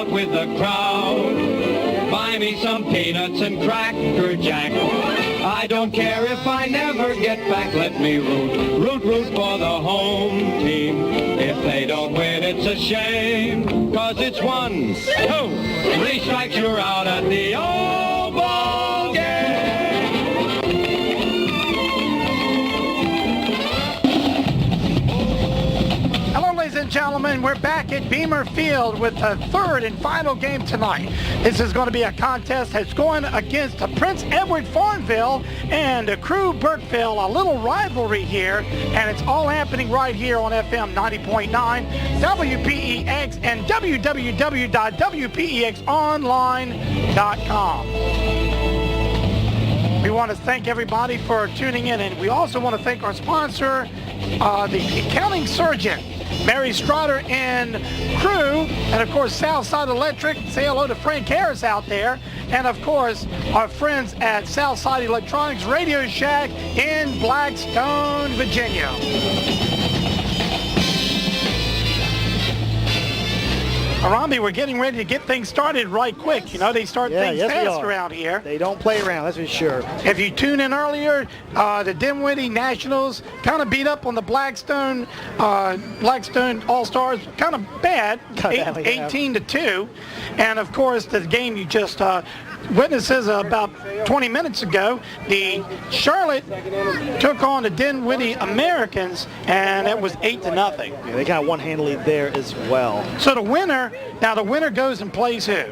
out with the crowd. Buy me some peanuts and Cracker Jack. I don't care if I never get back. Let me root for the home team. If they don't win, it's a shame. 'Cause it's 1, 2, 3 strikes, you're out at the old ball game. Hello, ladies and gentlemen. We're back at Beamer Field with the third and final game tonight. This is going to be a contest that's going against the Prince Edward Farmville and the Crewe Burkeville, a little rivalry here, and it's all happening right here on FM 90.9, WPEX, and www.wpexonline.com. We want to thank everybody for tuning in, and we also want to thank our sponsor, the accounting surgeon, Mary Strotter in Crewe, and of course Southside Electric. Say hello to Frank Harris out there, and of course our friends at Southside Electronics Radio Shack in Blackstone, Virginia. Arambi, we're getting ready to get things started right quick. You know, they start things fast around here. They don't play around, that's for sure. If you tune in earlier, the Dinwiddie Nationals kind of beat up on the Blackstone All-Stars, kind of bad, 18-2. And of course, the game you just witnesses about 20 minutes ago, the Charlotte took on the Dinwiddie Americans, and it was 8-0. Yeah, they got one handily there as well. So the winner goes and plays who?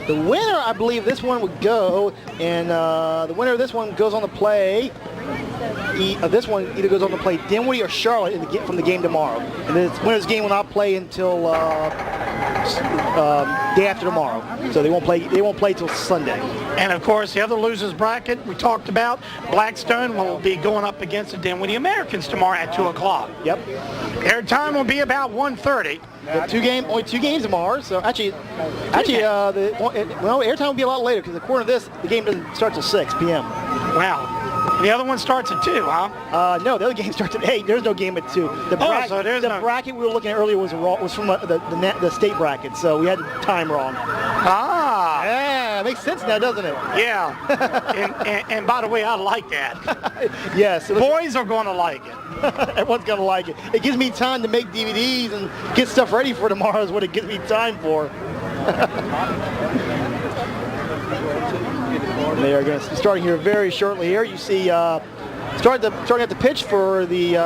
The winner, I believe this one would go, and the winner of this one goes on to play. This one either goes on to play Dinwiddie or Charlotte from the game tomorrow. And the winner's game will not play until day after tomorrow. So they won't play till Sunday. And of course, the other losers bracket we talked about, Blackstone will be going up against the Dinwiddie Americans tomorrow at 2 o'clock. Yep. Their time will be about 1:30. Only two games tomorrow. So actually, airtime will be a lot later because according to this, the game doesn't start till 6 p.m. Wow. The other one starts at 2, huh? No, the other game starts at 8. There's no game at 2. The bracket we were looking at earlier was from the state bracket, so we had the time wrong. Ah. Yeah, it makes sense now, doesn't it? Yeah. and by the way, I like that. Yes. Boys are going to like it. Everyone's going to like it. It gives me time to make DVDs and get stuff ready for tomorrow is what it gives me time for. They are going to be starting here very shortly here. You see starting at the pitch for the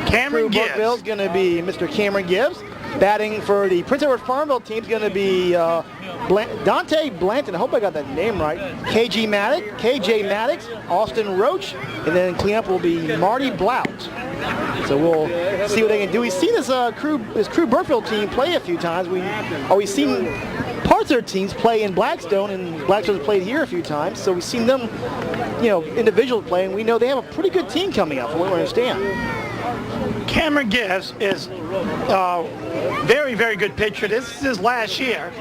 Cameron Gibbs. Burkeville is going to be Mr. Cameron Gibbs. Batting for the Prince Edward Farmville team is going to be Dante Blanton. I hope I got that name right. KJ Maddox, Austin Roach, and then cleanup will be Marty Blout. So we'll see what they can do. We've seen this Crewe Burkeville team play a few times. We've seen parts of their teams play in Blackstone, and Blackstone's played here a few times. So we've seen them, individually play, and we know they have a pretty good team coming up, from what we understand. Cameron Gibbs is a very, very good pitcher. This is his last year,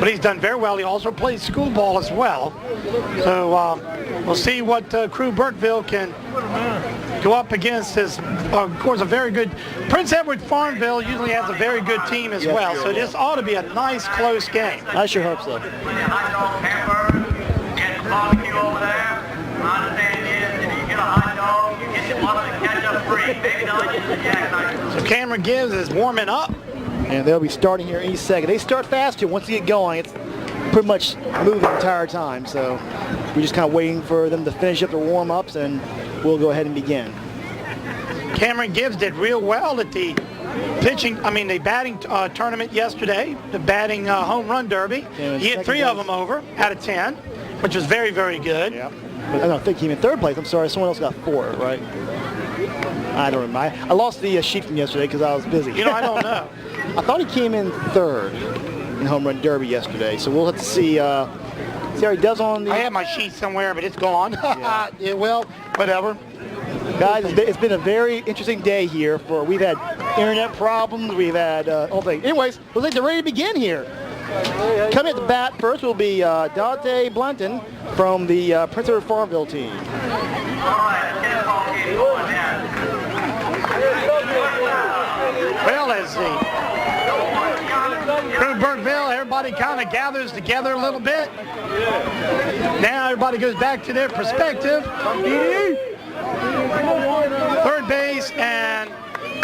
but he's done very well. He also plays school ball as well. So we'll see what Crewe Burkeville can go up against. Of course, a very good Prince Edward Farmville usually has a very good team as well. So this ought to be a nice, close game. I sure hope so. So Cameron Gibbs is warming up. And they'll be starting here any second. They start fast too. Once they get going, it's pretty much moving the entire time. So we're just kind of waiting for them to finish up their warm-ups, and we'll go ahead and begin. Cameron Gibbs did real well at the batting tournament yesterday, the batting home run derby. He hit 3 of them over out of 10, which was very, very good. Yeah. But I don't think he came in 3rd place. I'm sorry, someone else got 4, right? I don't remember. I lost the sheet from yesterday because I was busy. I don't know. I thought he came in 3rd in home run derby yesterday. So we'll have to see how he does on the... I have my sheet somewhere, but it's gone. Yeah, well, whatever. Guys, it's been a very interesting day here. We've had internet problems. We've had all things. Anyways, we're ready to begin here. Coming at the bat first will be Dante Blanton from the Prince Edward Farmville team. Well, as the Crewe Burkeville, everybody kind of gathers together a little bit. Now everybody goes back to their perspective. Third base, and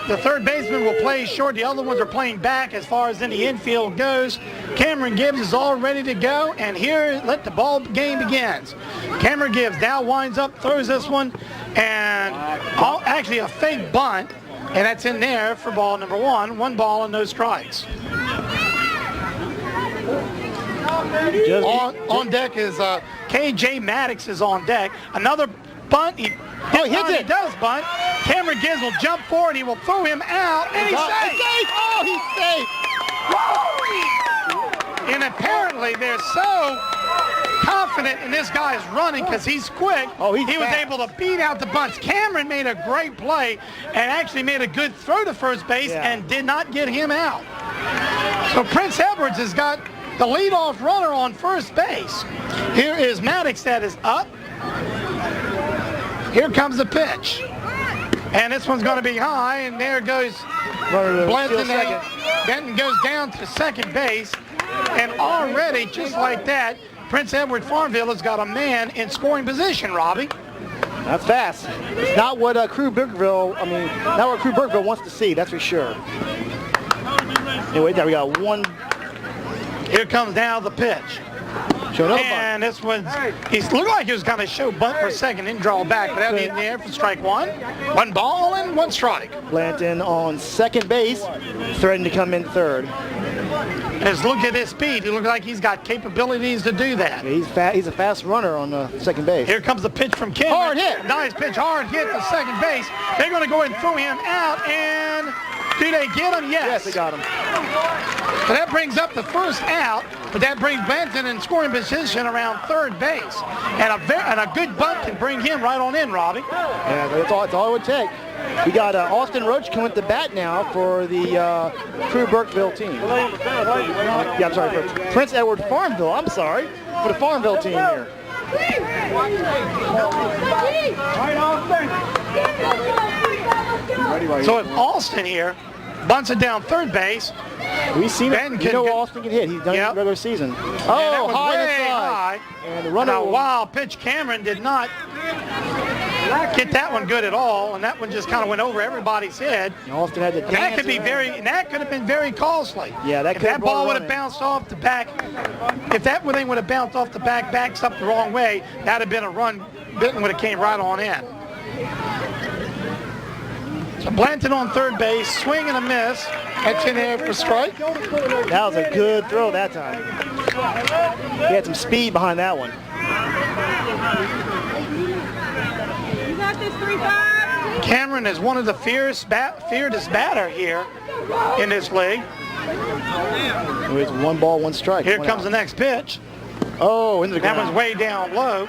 the third baseman will play short. The other ones are playing back as far as in the infield goes. Cameron Gibbs is all ready to go, and here let the ball game begins. Cameron Gibbs now winds up, throws this one, and actually a fake bunt, and that's in there for ball number one. 1 ball and no strikes. On deck is KJ Maddox is on deck. Another bunt. He hits it. He does bunt. Cameron Gibbs will jump forward. He will throw him out, and he's safe. Oh, he's safe. And apparently they're so confident in this guy's running because he's quick. He was able to beat out the bunts. Cameron made a great play and actually made a good throw to first base and did not get him out. So Prince Edwards has got the leadoff runner on first base. Here is Maddox that is up. Here comes the pitch. And this one's going to be high, and there goes Blanton. Benton goes down to second base. And already, just like that, Prince Edward Farmville has got a man in scoring position, Robbie. That's fast. It's not what Crewe Burkeville, not what Crewe Burkeville wants to see, that's for sure. Anyway, there we got one. Here comes now the pitch. And this one, he looked like he was going to show bunt for a second, didn't draw back, but that'll be in the air for strike one. 1 ball and 1 strike. Blanton on second base, threatening to come in third. Just look at his speed. He looks like he's got capabilities to do that. Yeah, he's a fast runner on second base. Here comes the pitch from Kim. Hard hit. Nice pitch, hard hit to second base. They're going to go ahead and throw him out, and do they get him? Yes, they got him. So that brings up the first out, but that brings Blanton in scoring position around third base. And a good bunt can bring him right on in, Robbie. Yeah, that's all it would take. We got Austin Roach coming to bat now for the Crewe Burkeville team. Yeah, I'm sorry, for Prince Edward Farmville. I'm sorry, for the Farmville team here. So if Austin here bunts it down third base, we've seen it. Austin can hit. He's done it in the regular season. Oh, high. And the runner. A wild pitch. Cameron did not get that one good at all, and that one just kind of went over everybody's head. Austin had to dance. That could have been very costly. Yeah, if that ball would have bounced off the back, if that thing would have bounced off the backs up the wrong way, that'd have been a run. Benton would have came right on in. So Blanton on third base, swing and a miss. That's in there for strike. That was a good throw that time. He had some speed behind that one. Cameron is one of the fiercest batter here in this league. It's 1 ball, 1 strike. Here comes the next pitch. Oh, into the ground. That one's way down low.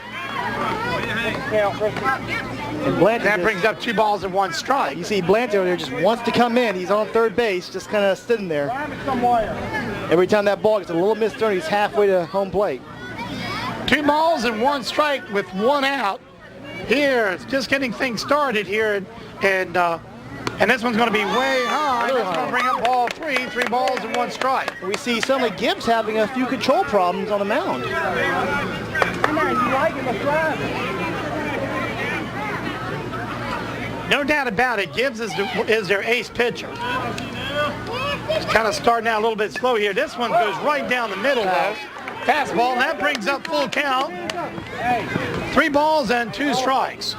And Blanton that brings up 2 balls and 1 strike. You see Blanton over there just wants to come in. He's on third base, just kind of sitting there. Every time that ball gets a little misthrown, he's halfway to home plate. 2 balls and 1 strike with 1 out. Here, it's just getting things started here, and this one's going to be way high. That's going to bring up ball 3 balls and 1 strike. We see suddenly Gibbs having a few control problems on the mound. No doubt about it, Gibbs is their ace pitcher. It's kind of starting out a little bit slow here. This one goes right down the middle, though. Fastball, and that brings up full count. 3 balls and 2 strikes.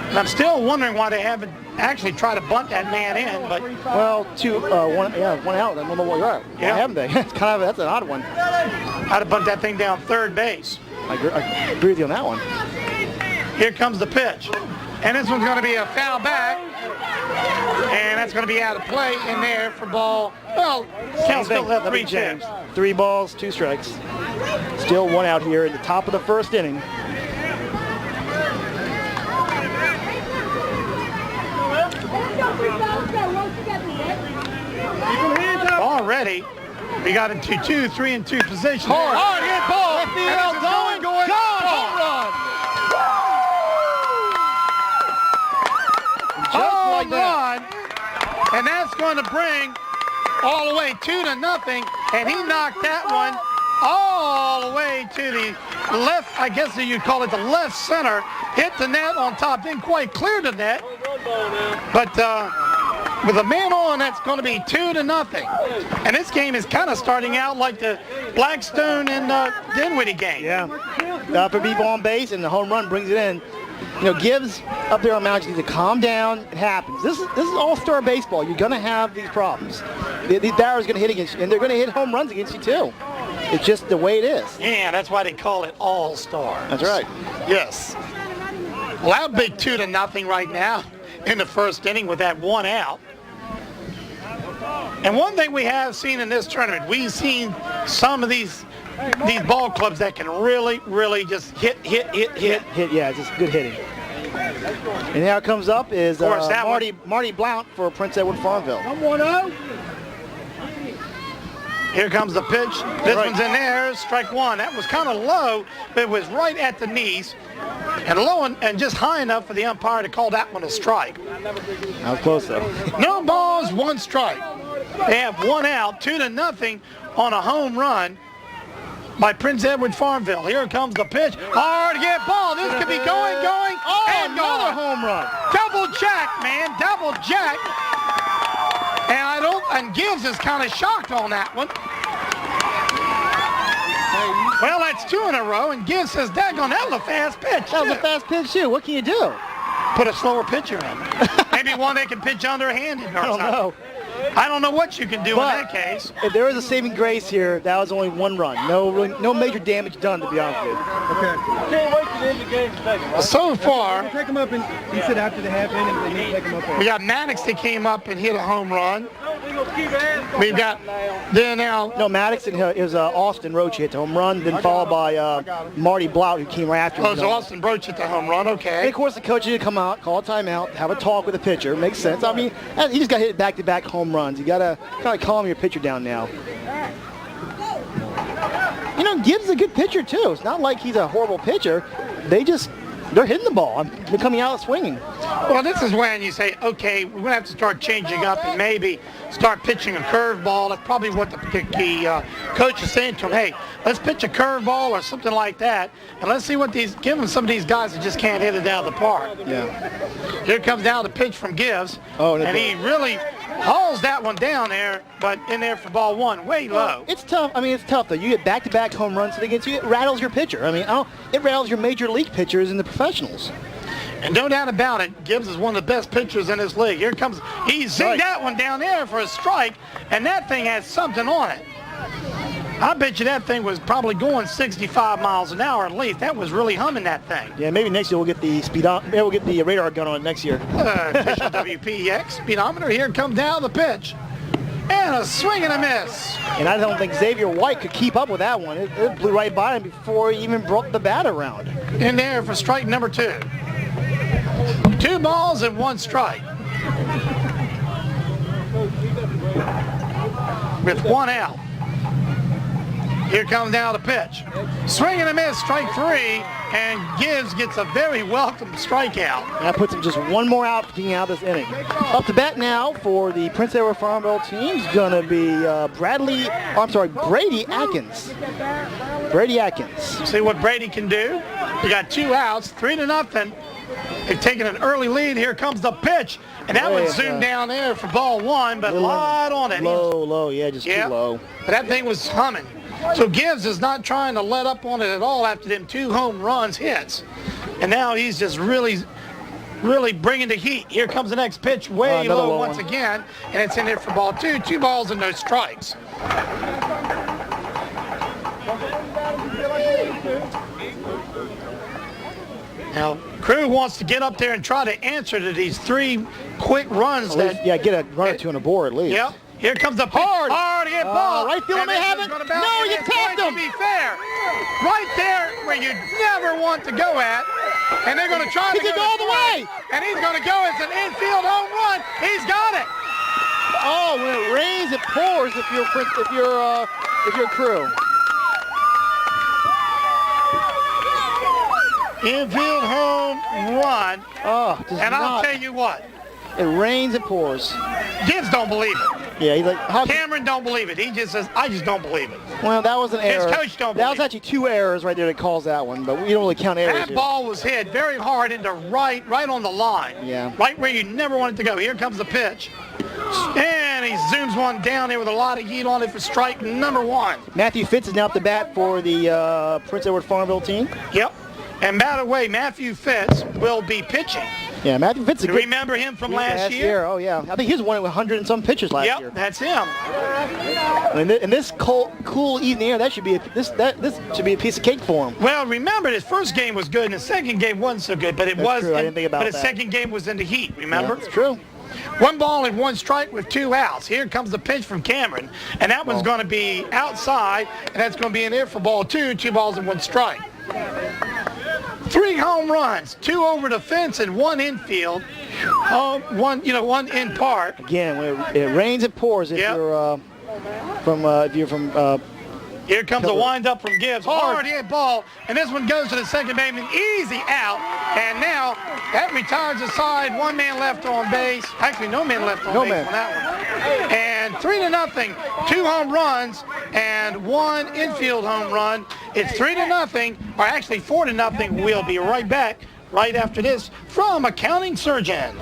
And I'm still wondering why they haven't actually tried to bunt that man in, but well, 1 out. I don't know what you're at. Why haven't they? That's an odd one. How to bunt that thing down third base. I agree with you on that one. Here comes the pitch, and this one's going to be a foul back, and that's going to be out of play in there for ball. Well, count still have 3-2. 3 balls, 2 strikes. Still 1 out here at the top of the first inning. Already, we got into 2, 3, and 2 positions. Hard hit ball. Going. Home run. Just like that. Run, and that's going to bring all the way 2-0, and he knocked that one all the way to the left, I guess you'd call it the left center, hit the net on top, didn't quite clear the net, but with a man on, that's going to be 2-0. And this game is kind of starting out like the Blackstone and Dinwiddie game. Yeah. For people on base, and the home run brings it in. You know, Gibbs up there on Mount needs to calm down. It happens. This is all-star baseball. You're going to have these problems. These batters are going to hit against you, and they're going to hit home runs against you too. It's just the way it is. Yeah, that's why they call it all-star. That's right. Yes. Well, that big 2-0 right now in the first inning with that one out. And one thing we have seen in this tournament, we've seen some of these ball clubs that can really, really just hit. Yeah, just good hitting. And now it comes up is Marty Blount for Prince Edward Farmville. 1-0. Here comes the pitch. This one's in there. Strike one. That was kind of low, but it was right at the knees. And low and just high enough for the umpire to call that one a strike. That was close, though. No balls, one strike. They have one out, 2-0 on a home run by Prince Edward Farmville. Here comes the pitch. Hard to get ball. This could be going, and another going. home run. Double jack, man. Double jack. And Gibbs is kind of shocked on that one. Well, that's 2 in a row, and Gibbs says, daggone, that was a fast pitch. That was a fast pitch, too. What can you do? Put a slower pitcher in. Maybe one that can pitch underhanded or something. I don't know. I don't know what you can do in that case. If there was a saving grace here, that was only one run. No major damage done, to be honest with you. Okay. Can't wait to end the game to take him up. So far, Take him up, and he said after the half inning, and then take him up. we got Maddox that came up and hit a home run. We've got now. No, Maddox, it was Austin Roach hit the home run, then followed by Marty Blount, who came right after him. Oh, so Austin Broach hit the home run, And okay. of course, the coach had to come out, call a timeout, have a talk with the pitcher. Makes sense. I mean, he just got hit back-to-back home runs. You got to kind of calm your pitcher down now. You know, Gibbs is a good pitcher, too. It's not like he's a horrible pitcher. They're hitting the ball. They're coming out swinging. Well, this is when you say, okay, we're going to have to start changing up and maybe start pitching a curveball. That's probably what the coach is saying to him. Hey, let's pitch a curveball or something like that, and let's see what give them some of these guys that just can't hit it out of the park. Yeah. Here comes now the pitch from Gibbs, and he really hauls that one down there, but in there for ball one, way low. It's tough. I mean, it's tough, though. You get back-to-back home runs against you. It rattles your pitcher. I mean, it rattles your major league pitchers and the professionals. And no doubt about it, Gibbs is one of the best pitchers in this league. Here comes, he zinged that one down there for a strike, and that thing has something on it. I bet you that thing was probably going 65 miles an hour at least. That was really humming that thing. Yeah, maybe next year we'll get the maybe we'll get the radar gun on it next year. Official WPX speedometer. Here comes down the pitch. And a swing and a miss. And I don't think Xavier White could keep up with that one. It blew right by him before he even brought the bat around. In there for strike number 2. 2 balls and 1 strike. With 1 out. Here comes now the pitch. Swing and a miss, strike 3, and Gibbs gets a very welcome strikeout. That puts him just one more out being out this inning. Up to bat now for the Prince Edward Farmville team is going to be Brady Atkins. Brady Atkins. See what Brady can do. You got 2 outs, 3-0. They've taken an early lead. Here comes the pitch, and that one's zoomed down there for ball 1, but a lot on it. Low, yeah, just too low. But that thing was humming. So Gibbs is not trying to let up on it at all after them 2 home runs hits. And now he's just really bringing the heat. Here comes the next pitch, way low once again, and it's in there for ball 2. 2 balls and no strikes. Now, Crewe wants to get up there and try to answer to these 3 quick runs. Get a run or 2 on the board at least. Yep. Here comes the pitch. Hard to get ball. Right field may have it. No, you tapped him. To be fair, right there where you never want to go at, and they're going to try to go all the way. And he's going to go. It's an infield home run. He's got it. Oh, when it rains, it pours. If you're Crewe. Infield home run. Oh, and I'll tell you what. It rains and pours. Gibbs don't believe it. Yeah, he's like, how Cameron don't believe it. He just says, I just don't believe it. well, that was an His error. coach don't That was believe it. actually 2 errors right there that calls that one, but we don't really count errors That here. ball was hit very hard into right on the line. Yeah. Right where you never want it to go. Here comes the pitch. And he zooms one down there with a lot of heat on it for strike number 1. Matthew Fitz is now up to bat for the Prince Edward Farmville team. Yep. And by the way, Matthew Fitz will be pitching. Yeah, Matthew Fitz is a You good remember him from last year? Oh, yeah. I think he was one of 100 and some pitches last year. Yep, that's him. In this cool evening air, that should be this should be a piece of cake for him. Well, remember his first game was good and his second game wasn't so good, but it That's was. true. I didn't think about but his that. second game was in the heat. Remember? Yeah, it's true. 1 ball and 1 strike with 2 outs. Here comes the pitch from Cameron, and that one's going to be outside, and that's going to be in there for ball 2. 2 balls and 1 strike. 3 home runs, 2 over the fence and 1 infield. One in park. Again, when it rains, it pours. If Yep. you're from Here comes a windup from Gibbs. Hard hit ball, and this one goes to the second baseman. Easy out, and now that retires the side. 1 man left on base. Actually, no man left on No base man. on that one. And 3-0. 2 home runs and 1 infield home run. It's 3-0, or actually 4-0. We'll be right back right after this from Accounting Surgeons.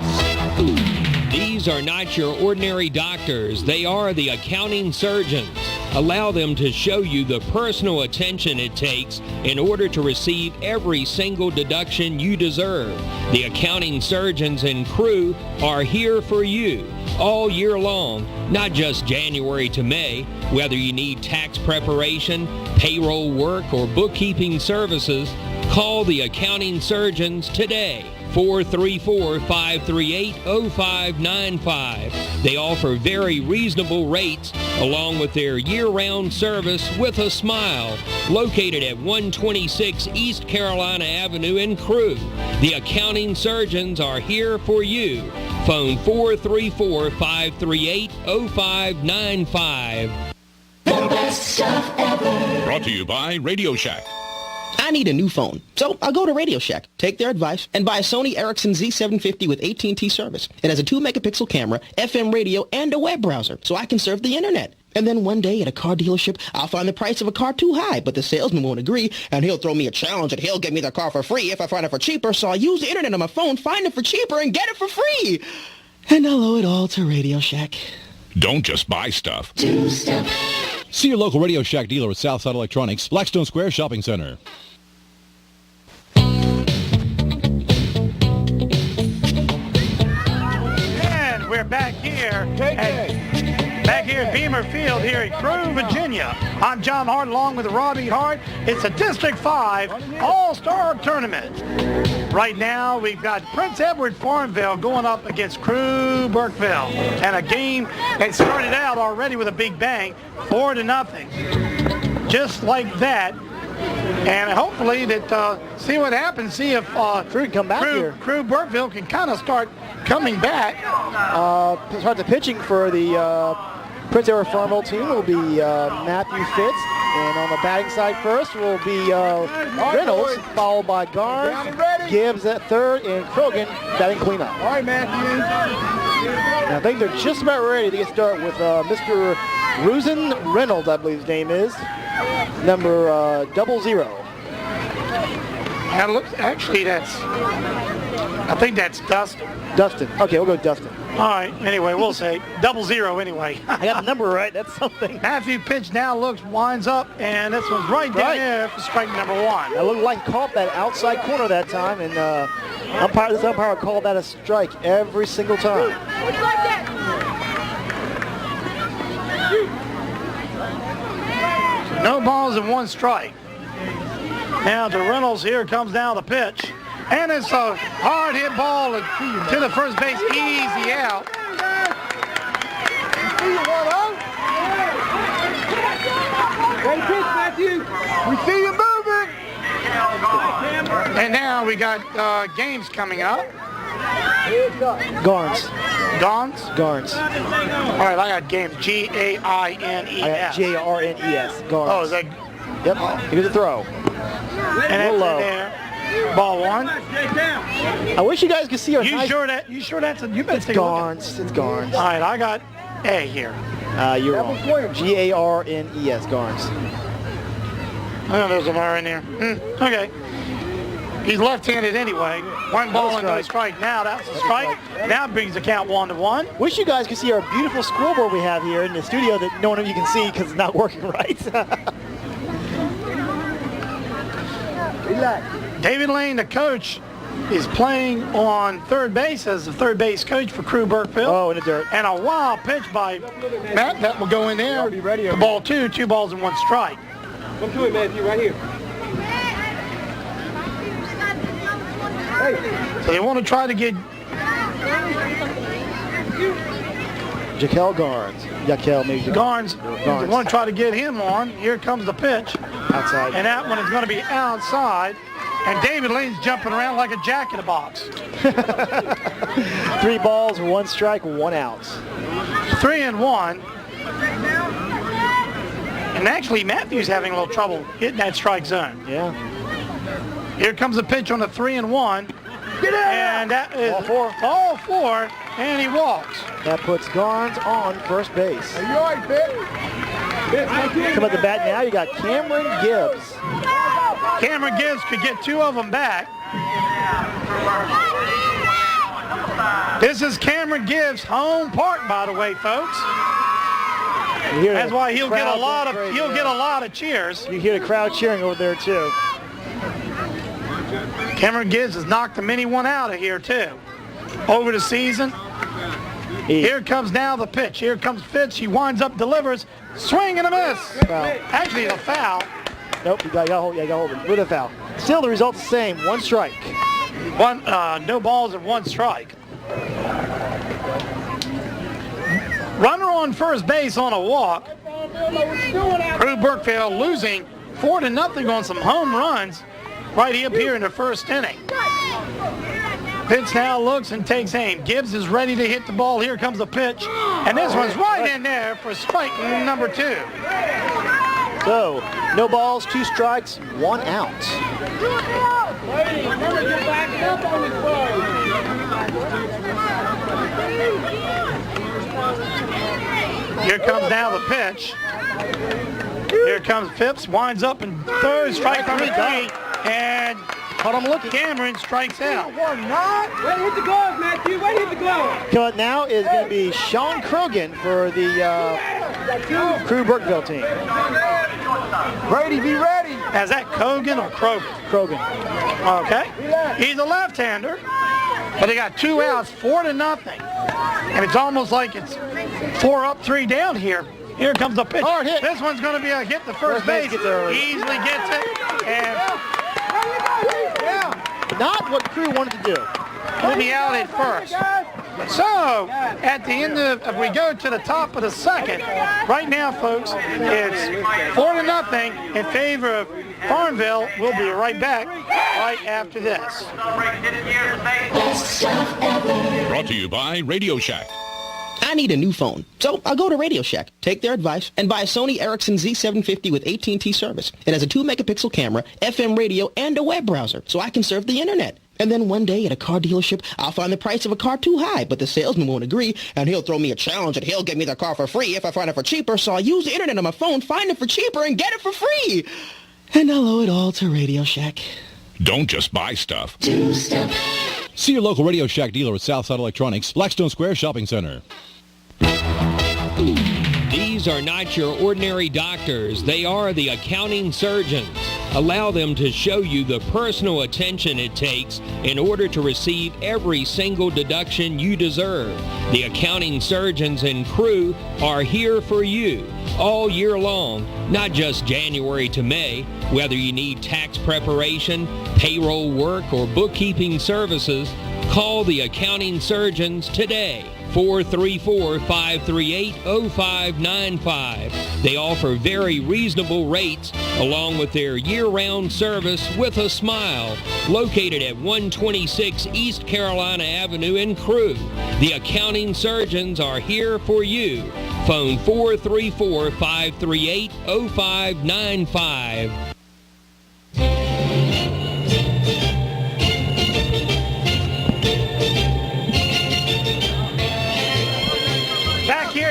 These are not your ordinary doctors. They are the accounting surgeons. Allow them to show you the personal attention it takes in order to receive every single deduction you deserve. The accounting surgeons in Crewe are here for you all year long, not just January to May. Whether you need tax preparation, payroll work, or bookkeeping services, call the accounting surgeons today. 434-538-0595. They offer very reasonable rates along with their year-round service with a smile. Located at 126 East Carolina Avenue in Crewe. The accounting surgeons are here for you. Phone 434-538-0595. The best stuff ever. Brought to you by Radio Shack. I need a new phone, so I'll go to Radio Shack, take their advice, and buy a Sony Ericsson Z750 with AT&T service. It has a 2-megapixel camera, FM radio, and a web browser, so I can surf the internet. And then one day at a car dealership, I'll find the price of a car too high, but the salesman won't agree, and he'll throw me a challenge and he'll give me the car for free if I find it for cheaper, so I'll use the internet on my phone, find it for cheaper, and get it for free. And I'll owe it all to Radio Shack. Don't just buy stuff. Do stuff. See your local Radio Shack dealer at Southside Electronics, Blackstone Square Shopping Center. And we're back here at Beamer Field here at Crewe, Virginia. I'm John Hart along with Robbie Hart. It's a District 5 All-Star Tournament. Right now we've got Prince Edward Farmville going up against Crewe Burkeville. And a game that started out already with a big bang, 4-0. Just like that. And hopefully that see what happens, see if Crewe can come back here. Crewe Burkeville can kind of start coming back. Start the pitching for the Prince Edward Farmville team will be Matthew Fitz, and on the batting side first will be Reynolds, followed by Garnes, Gibbs at third, and Krogan batting cleanup. All right, Matthew. Now, I think they're just about ready to get started with Mr. Ruzen Reynolds, I believe his name is, number 00. Now, look, actually, I think that's Dustin. Dustin. Okay, we'll go Dustin. All right, anyway, we'll say 00 anyway. I got the number right. That's something. Matthew pitch now winds up, and this one's right down there for strike number 1. I looked like he caught that outside corner that time, and this umpire called that a strike every single time. No balls and 1 strike. Now to Reynolds, here comes down the pitch. And it's a hard hit ball to the first base, easy out. Great pitch, Matthew. We see you moving. And now we got games coming up. Garnes. Gons? Garnes. All right, I got games, G-A-I-N-E-S. I got Garnes. Garnes. Oh, is that? Yep. Here's a throw. And that's low. in there. Ball one. I wish you guys could see our You nice... sure that's you better It's take a look at Garns. It's Garns. All right, I got A here. You're wrong. Garnes. I know there's an R in there. Okay. He's left-handed anyway. One ball and no strike. Now that's a strike. Now it brings the count 1-1. Wish you guys could see our beautiful scoreboard we have here in the studio that no one of you can see because it's not working right. David Lane, the coach, is playing on third base as the third base coach for Crewe Burkeville. Oh, in the dirt. And a wild pitch by Matt that will go in there. The ball two balls and 1 strike. Come to it, Matthew, right here. So they want to try to get Jaquel Garnes. Garnes. They want to try to get him on. Here comes the pitch. Outside. And that one is going to be outside. And David Lane's jumping around like a jack in a box. 3 balls, 1 strike, 1 out. 3-1. And actually, Matthew's having a little trouble hitting that strike zone. Yeah. Here comes the pitch on the 3-1. And that is all four, and he walks. That puts Garnes on first base. Are you all right, Vic? Come at the bat now, you got Cameron Gibbs. Cameron Gibbs could get 2 of them back. This is Cameron Gibbs' home park, by the way, folks. That's why he'll get a lot of cheers. You hear the crowd cheering over there too. Cameron Gibbs has knocked the mini one out of here too. Over the season. Here comes now the pitch. Here comes Fitz. He winds up, delivers, swing and a miss. Foul. Actually, a foul. Nope, you got to hold it with a foul. Still, the result's the same. 1 strike. No balls and 1 strike. Runner on first base on a walk. Crewe Burkeville losing 4-0 on some home runs right up here in the first inning. Pitch now looks and takes aim. Gibbs is ready to hit the ball. Here comes the pitch. And this one's right in there for strike number 2. So, no balls, 2 strikes, 1 out. Here comes now the pitch. Here comes Phipps, winds up and third, strike number 3. And Cameron strikes out. Way to hit the gloves, Matthew. Way to hit the gloves. Coming up now is going to be Sean Krogan for the Crewe Burkeville team. Brady, be ready. Is that Kogan or Krogan? Krogan. Okay. He's a left-hander, but they got 2 outs, 4-0. And it's almost like it's 4 up, 3 down here. Here comes the pitch. Hard hit. This one's going to be a hit to first base. Gets there early. Easily gets it. And Not what Crewe wanted to do. He'll be out at first. So, at the end of, if we go to the top of the second, right now, folks, it's 4-0 in favor of Farmville. We'll be right back right after this. Brought to you by Radio Shack. I need a new phone, so I'll go to Radio Shack, take their advice, and buy a Sony Ericsson Z750 with AT&T service. It has a 2-megapixel camera, FM radio, and a web browser, so I can surf the internet. And then one day at a car dealership, I'll find the price of a car too high, but the salesman won't agree, and he'll throw me a challenge, and he'll give me the car for free if I find it for cheaper, so I'll use the internet on my phone, find it for cheaper, and get it for free. And I'll owe it all to Radio Shack. Don't just buy stuff. Do stuff. See your local Radio Shack dealer at Southside Electronics, Blackstone Square Shopping Center. These are not your ordinary doctors. They are the accounting surgeons. Allow them to show you the personal attention it takes in order to receive every single deduction you deserve. The accounting surgeons in Crewe are here for you all year long, not just January to May. Whether you need tax preparation, payroll work, or bookkeeping services, call the accounting surgeons today. 434-538-0595. They offer very reasonable rates along with their year-round service with a smile. Located at 126 East Carolina Avenue in Crewe. The accounting surgeons are here for you. Phone 434-538-0595.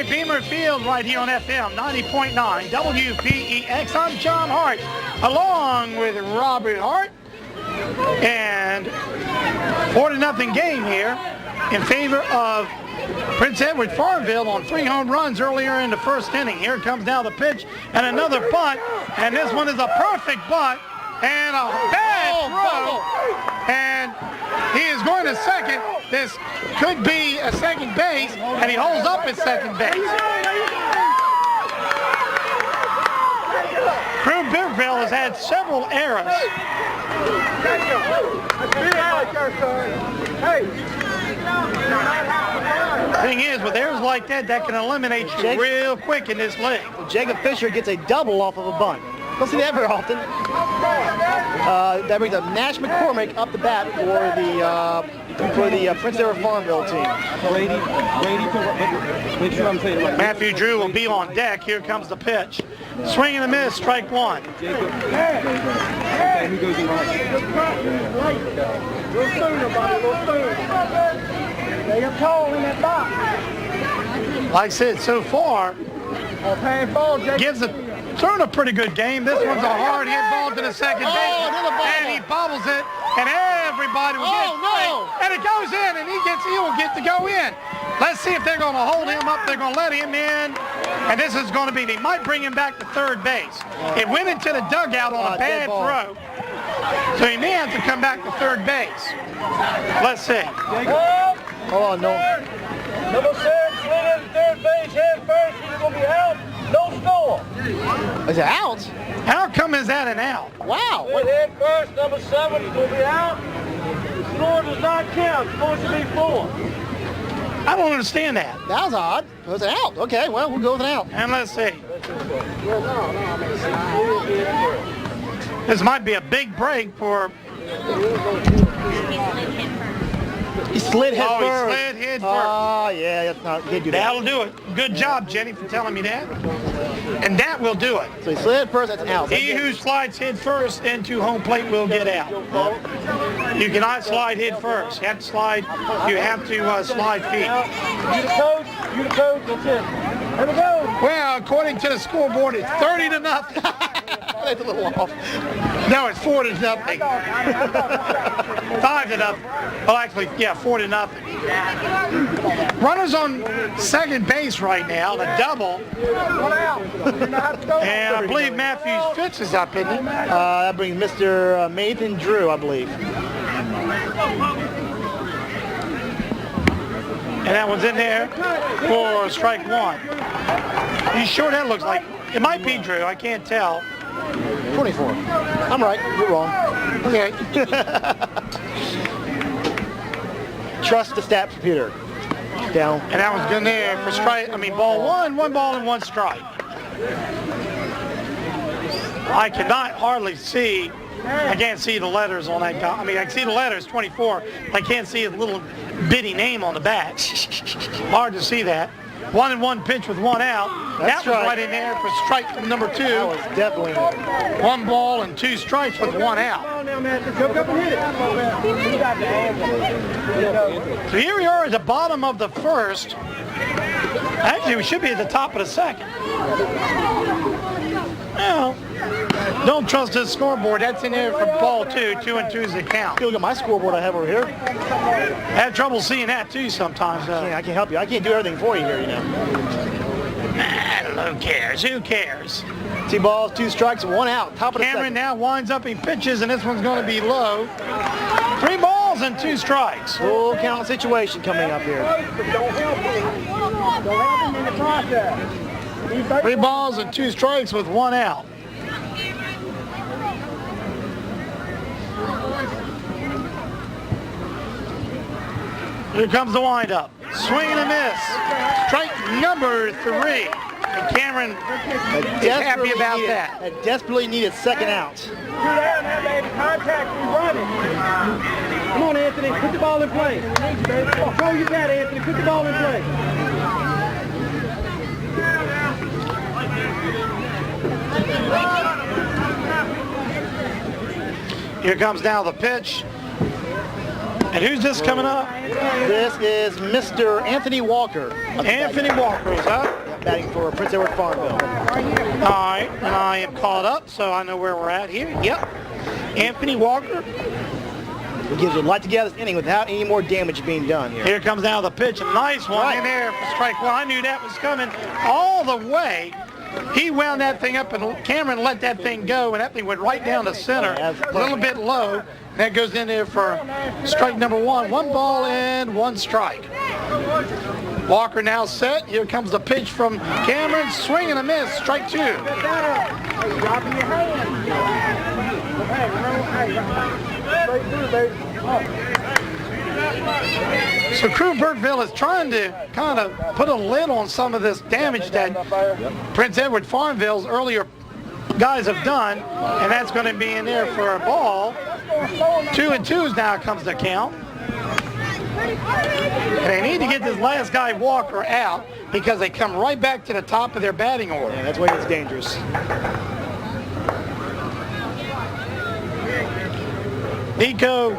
at Beamer Field right here on FM 90.9 WPEX. I'm John Hart, along with Robert Hart. And 4-0 game here in favor of Prince Edward Farmville on 3 home runs earlier in the first inning. Here comes now the pitch and another bunt. And this one is a perfect bunt and a bad throw. And he is going to second. This could be a second base, and he holds up at second base. Crewe Beerville has had several errors. Thing is, with errors like that, that can eliminate you real quick in this league. Jacob Fisher gets a double off of a bunt. Don't see that very often. That brings up Nash McCormick up the bat for the Prince Edward Farmville team. Matthew Drew will be on deck. Here comes the pitch. Swing and a miss, strike one. Like I said, so far, gives thrown a pretty good game. This one's a hard hit ball to the second base, and he bobbles it, and everybody will get it. And it goes in, and he will get to go in. Let's see if they're going to hold him up. They're going to let him in, and this is going to be, they might bring him back to third base. It went into the dugout on a bad throw, so he may have to come back to third base. Let's see. Oh, no. Number 6, slid in third base, head first, he's going to be out. No score. Is it out? How come is that an out? Wow. Head first, number 7 is going to be out. Score does not count. It's supposed to be 4. I don't understand that. That was odd. It was an out. Okay, well, we'll go with an out. And let's see. This might be a big break for... He slid head first. Oh, he slid head first. Oh, yeah, that's not, he can't do that. That'll do it. Good job, Jenny, for telling me that. And that will do it. So he slid head first, that's an out. He who slides head first into home plate will get out. You cannot slide head first. You have to slide, slide feet. You the coach, that's it. Here we go. Well, according to the scoreboard, it's 30-0. That's a little off. No, it's 4-0. 5-0. Well, actually, yeah, 4-0. Runners on second base right now, the double. And I believe Matthews Fitz is up, isn't he? That brings Mr. Nathan Drew, I believe. And that one's in there for strike one. You sure that looks like? It might be Drew. I can't tell. 24. I'm right. You're wrong. Okay. Trust the stat computer. Down. And that one's good there for strike. I mean, ball one ball and one strike. I cannot hardly see. I can't see the letters on that guy. I mean, I can see the letters, 24. I can't see his little bitty name on the bat. Hard to see that. 1-1 pitch with one out. That was right in there for strike number 2. That was definitely in there. 1 ball and 2 strikes with one out. So here we are at the bottom of the first. Actually, we should be at the top of the second. Well, don't trust this scoreboard. That's in there for ball 2. 2 and 2 is the count. Look at my scoreboard I have over here. I have trouble seeing that too sometimes. I can't help you. I can't do everything for you here, you know. Who cares? Who cares? 2 balls, 2 strikes, 1 out. Top of the Cameron second. now winds up in pitches, and this one's going to be low. 3 balls and 2 strikes. Full count situation coming up here. Don't help him in the process. 3 balls and 2 strikes with 1 out. Here comes the windup. Swing and a miss. Strike number 3. And Cameron is happy about that. A desperately needed second out. Two down there, baby. Contact, we run it. Come on, Anthony. Put the ball in play. Control your bat, Anthony. Put the ball in play. Here comes now the pitch. And who's this coming up? This is Mr. Anthony Walker. Anthony Walker is up. Batting for Prince Edward Farmville. All right, and I am caught up, so I know where we're at here. Yep. Anthony Walker. He gives a lot together this inning without any more damage being done here. Here comes now the pitch. A nice one in there for strike one. I knew that was coming all the way. He wound that thing up, and Cameron let that thing go, and that thing went right down the center, a little bit low. That goes in there for strike number one. 1 ball and 1 strike. Walker now set. Here comes the pitch from Cameron. Swing and a miss. Strike 2. So Crewe Burkeville is trying to kind of put a lid on some of this damage that Prince Edward Farmville's earlier guys have done, and that's going to be in there for a ball. 2-2 now comes the count. And they need to get this last guy Walker out because they come right back to the top of their batting order. Yeah, that's why it's dangerous. Nico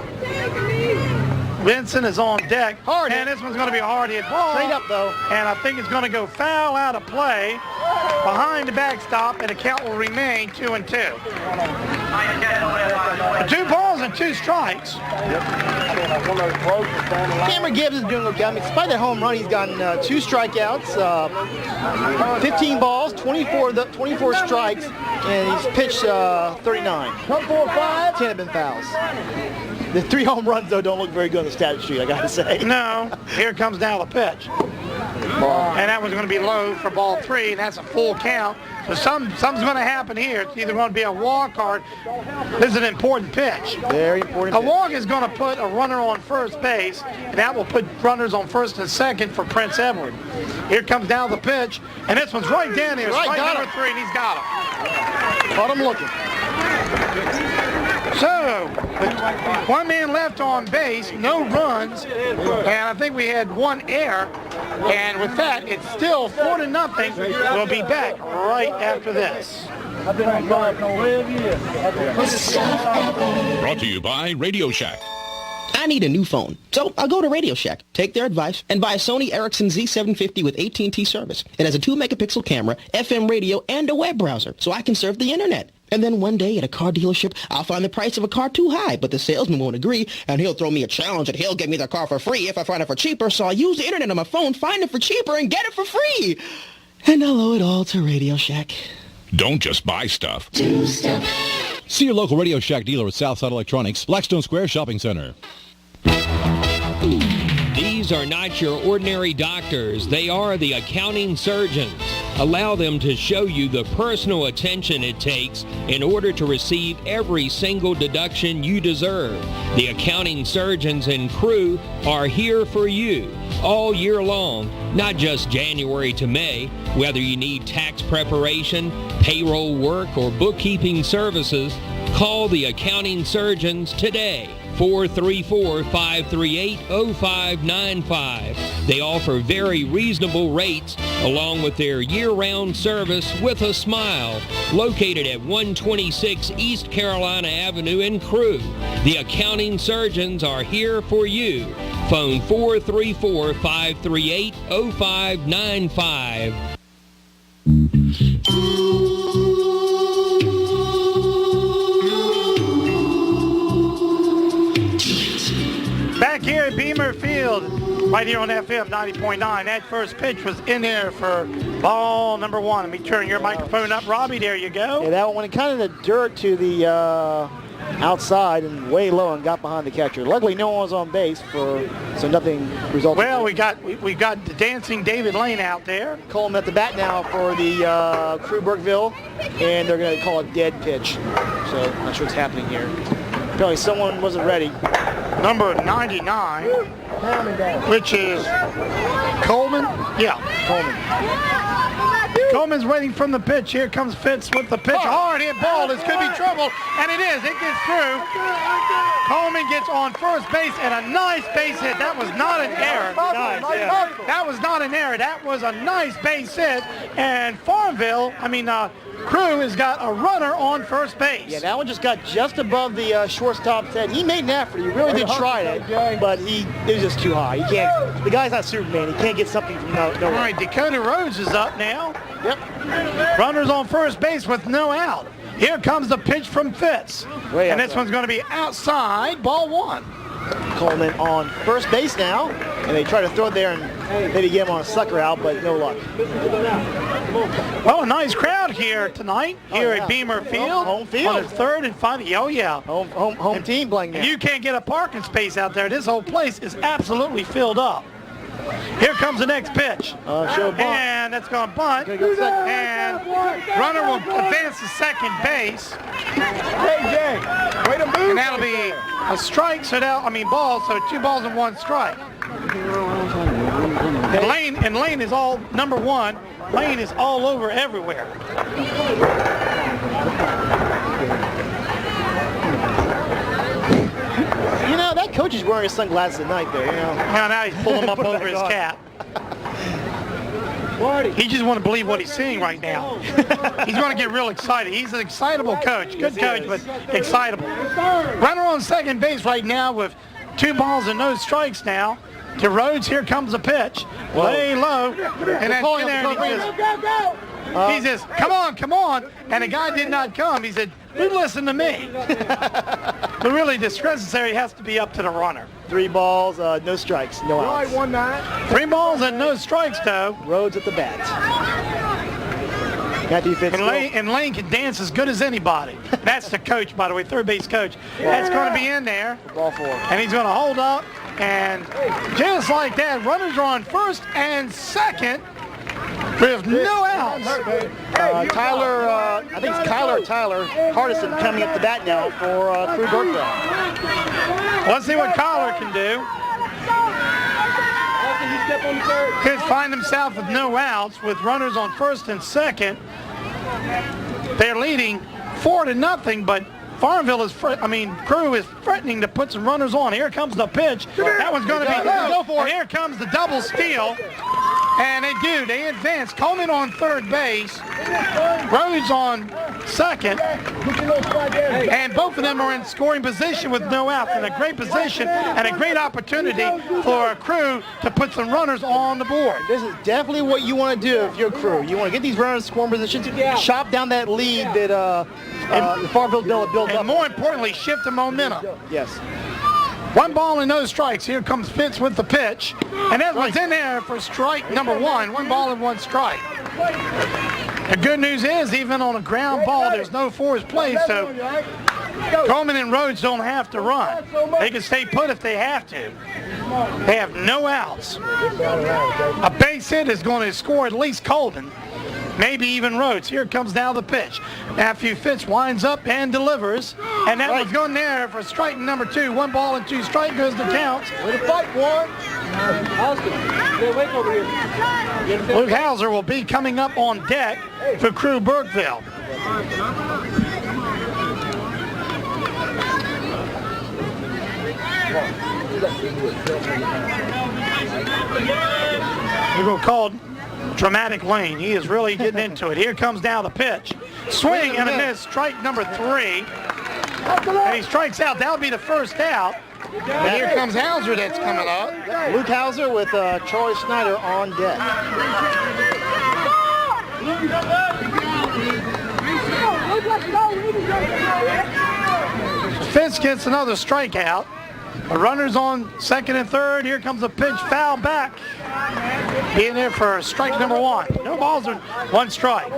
Vincent is on deck. Hard hit. And this one's going to be a hard hit ball. Straight up, though. And I think it's going to go foul out of play behind the backstop, and the count will remain 2-2. 2 balls and 2 strikes. Cameron Gibbs is doing okay. I mean, despite that home run, he's gotten 2 strikeouts, 15 balls, 24 strikes, and he's pitched 39. 10 have been fouls. The 3 home runs, though, don't look very good on the stat sheet, I got to say. No. Here comes now the pitch. And that was going to be low for ball 3, and that's a full count. So something's going to happen here. It's either going to be a walk or this is an important pitch. Very important pitch. A walk is going to put a runner on first base, and that will put runners on first and second for Prince Edward. Here comes now the pitch, and this one's right down here. Strike number 3, and he's got him. Caught him looking. So, 1 man left on base, no runs, and I think we had 1 error. And with that, it's still 4-0. We'll be back right after this. Brought to you by Radio Shack. I need a new phone, so I'll go to Radio Shack, take their advice, and buy a Sony Ericsson Z750 with AT&T service. It has a 2-megapixel camera, FM radio, and a web browser, so I can surf the internet. And then one day at a car dealership, I'll find the price of a car too high, but the salesman won't agree, and he'll throw me a challenge and he'll give me the car for free if I find it for cheaper, so I'll use the internet on my phone, find it for cheaper, and get it for free. And I'll owe it all to Radio Shack. Don't just buy stuff. Do stuff. See your local Radio Shack dealer at Southside Electronics, Blackstone Square Shopping Center. These are not your ordinary doctors. They are the accounting surgeons. Allow them to show you the personal attention it takes in order to receive every single deduction you deserve. The accounting surgeons in Crewe are here for you all year long, not just January to May. Whether you need tax preparation, payroll work, or bookkeeping services, call the accounting surgeons today. 434-538-0595. They offer very reasonable rates along with their year-round service with a smile. Located at 126 East Carolina Avenue in Crewe. The accounting surgeons are here for you. Phone 434-538-0595. Back here at Beamer Field, right here on FM 90.9. That first pitch was in there for ball number 1. Let me turn your microphone up, Robbie. There you go. Yeah, that one went kind of the dirt to the outside and way low and got behind the catcher. Luckily, no one was on base, so nothing resulted. Well, we got the dancing David Lane out there. Coleman at the bat now for the Crewe Burkeville, and they're going to call it dead pitch. So I'm not sure what's happening here. Apparently, someone wasn't ready. Number 99, which is Coleman. Yeah, Coleman. Coleman's waiting from the pitch. Here comes Fitz with the pitch. Hard hit ball. This could be trouble. And it is. It gets through. Coleman gets on first base and a nice base hit. That was not an error. That was not an error. That was a nice base hit. And Farmville, Crewe has got a runner on first base. Yeah, that one just got just above the shortstop's head. He made an effort. He really did try it, but it was just too high. He can't. The guy's not Superman. He can't get something from nowhere. All right, Dakota Rhodes is up now. Yep. Runners on first base with no out. Here comes the pitch from Fitz. And this one's going to be outside, ball one. Coleman on first base now, and they try to throw it there and maybe get him on a sucker out, but no luck. Well, a nice crowd here tonight, at Beamer Field. Home field. On the third and final. Oh, yeah. Home team playing there. You can't get a parking space out there. This whole place is absolutely filled up. Here comes the next pitch. And that's going to bunt. And runner will advance to second base. Way to move. And that'll be a strike, ball, so 2 balls and 1 strike. And Lane is all number 1. Lane is all over everywhere. That coach is wearing his sunglasses at night there, Now he's pulling them up over his cap. He just want to believe what he's seeing right now. He's going to get real excited. He's an excitable coach. Good coach, but excitable. Runner on second base right now with 2 balls and no strikes now. To Rhodes, here comes the pitch. Lay low. And then he says, come on. And the guy did not come. He said, you listen to me. But really, the discretionary has to be up to the runner. 3 balls, no strikes, no outs. 3 balls and no strikes, though. Rhodes at the bat. And Lane can dance as good as anybody. That's the coach, by the way, third base coach. That's going to be in there. Ball 4. And he's going to hold up. And just like that, runners are on first and second with no outs. Tyler, I think it's Tyler Hardison coming up the bat now for Crewe Burkeville. Let's see what Kyler can do. Could find himself with no outs with runners on first and second. They're leading 4-0, but Farmville is, Crewe is threatening to put some runners on. Here comes the pitch. That one's going to be go for it. And here comes the double steal. And they do. They advance. Coleman on third base. Rhodes on second. And both of them are in scoring position with no outs. In a great position and a great opportunity for Crewe to put some runners on the board. This is definitely what you want to do if you're Crewe. You want to get these runners in scoring positions, chop down that lead that the Farmville built up. And more importantly, shift the momentum. Yes. 1 ball and no strikes. Here comes Fitz with the pitch. And that one's in there for strike number 1. 1 ball and 1 strike. The good news is, even on a ground ball, there's no force play, so Coleman and Rhodes don't have to run. They can stay put if they have to. They have no outs. A base hit is going to score at least Coleman, maybe even Rhodes. Here comes now the pitch. Matthew Fitz winds up and delivers. And that one's going there for strike number 2. 1 ball and 2 strike goes the count. Way to fight, Warren. Luke Hauser will be coming up on deck for Crewe Burkeville. We will call dramatic Lane. He is really getting into it. Here comes now the pitch. Swing and a miss. Strike number 3. And he strikes out. That'll be the first out. And here comes Hauser that's coming up. Luke Hauser with Charlie Snyder on deck. Fitz gets another strikeout. The runners on second and third. Here comes a pitch, foul back. Being there for strike number 1. No balls and 1 strike.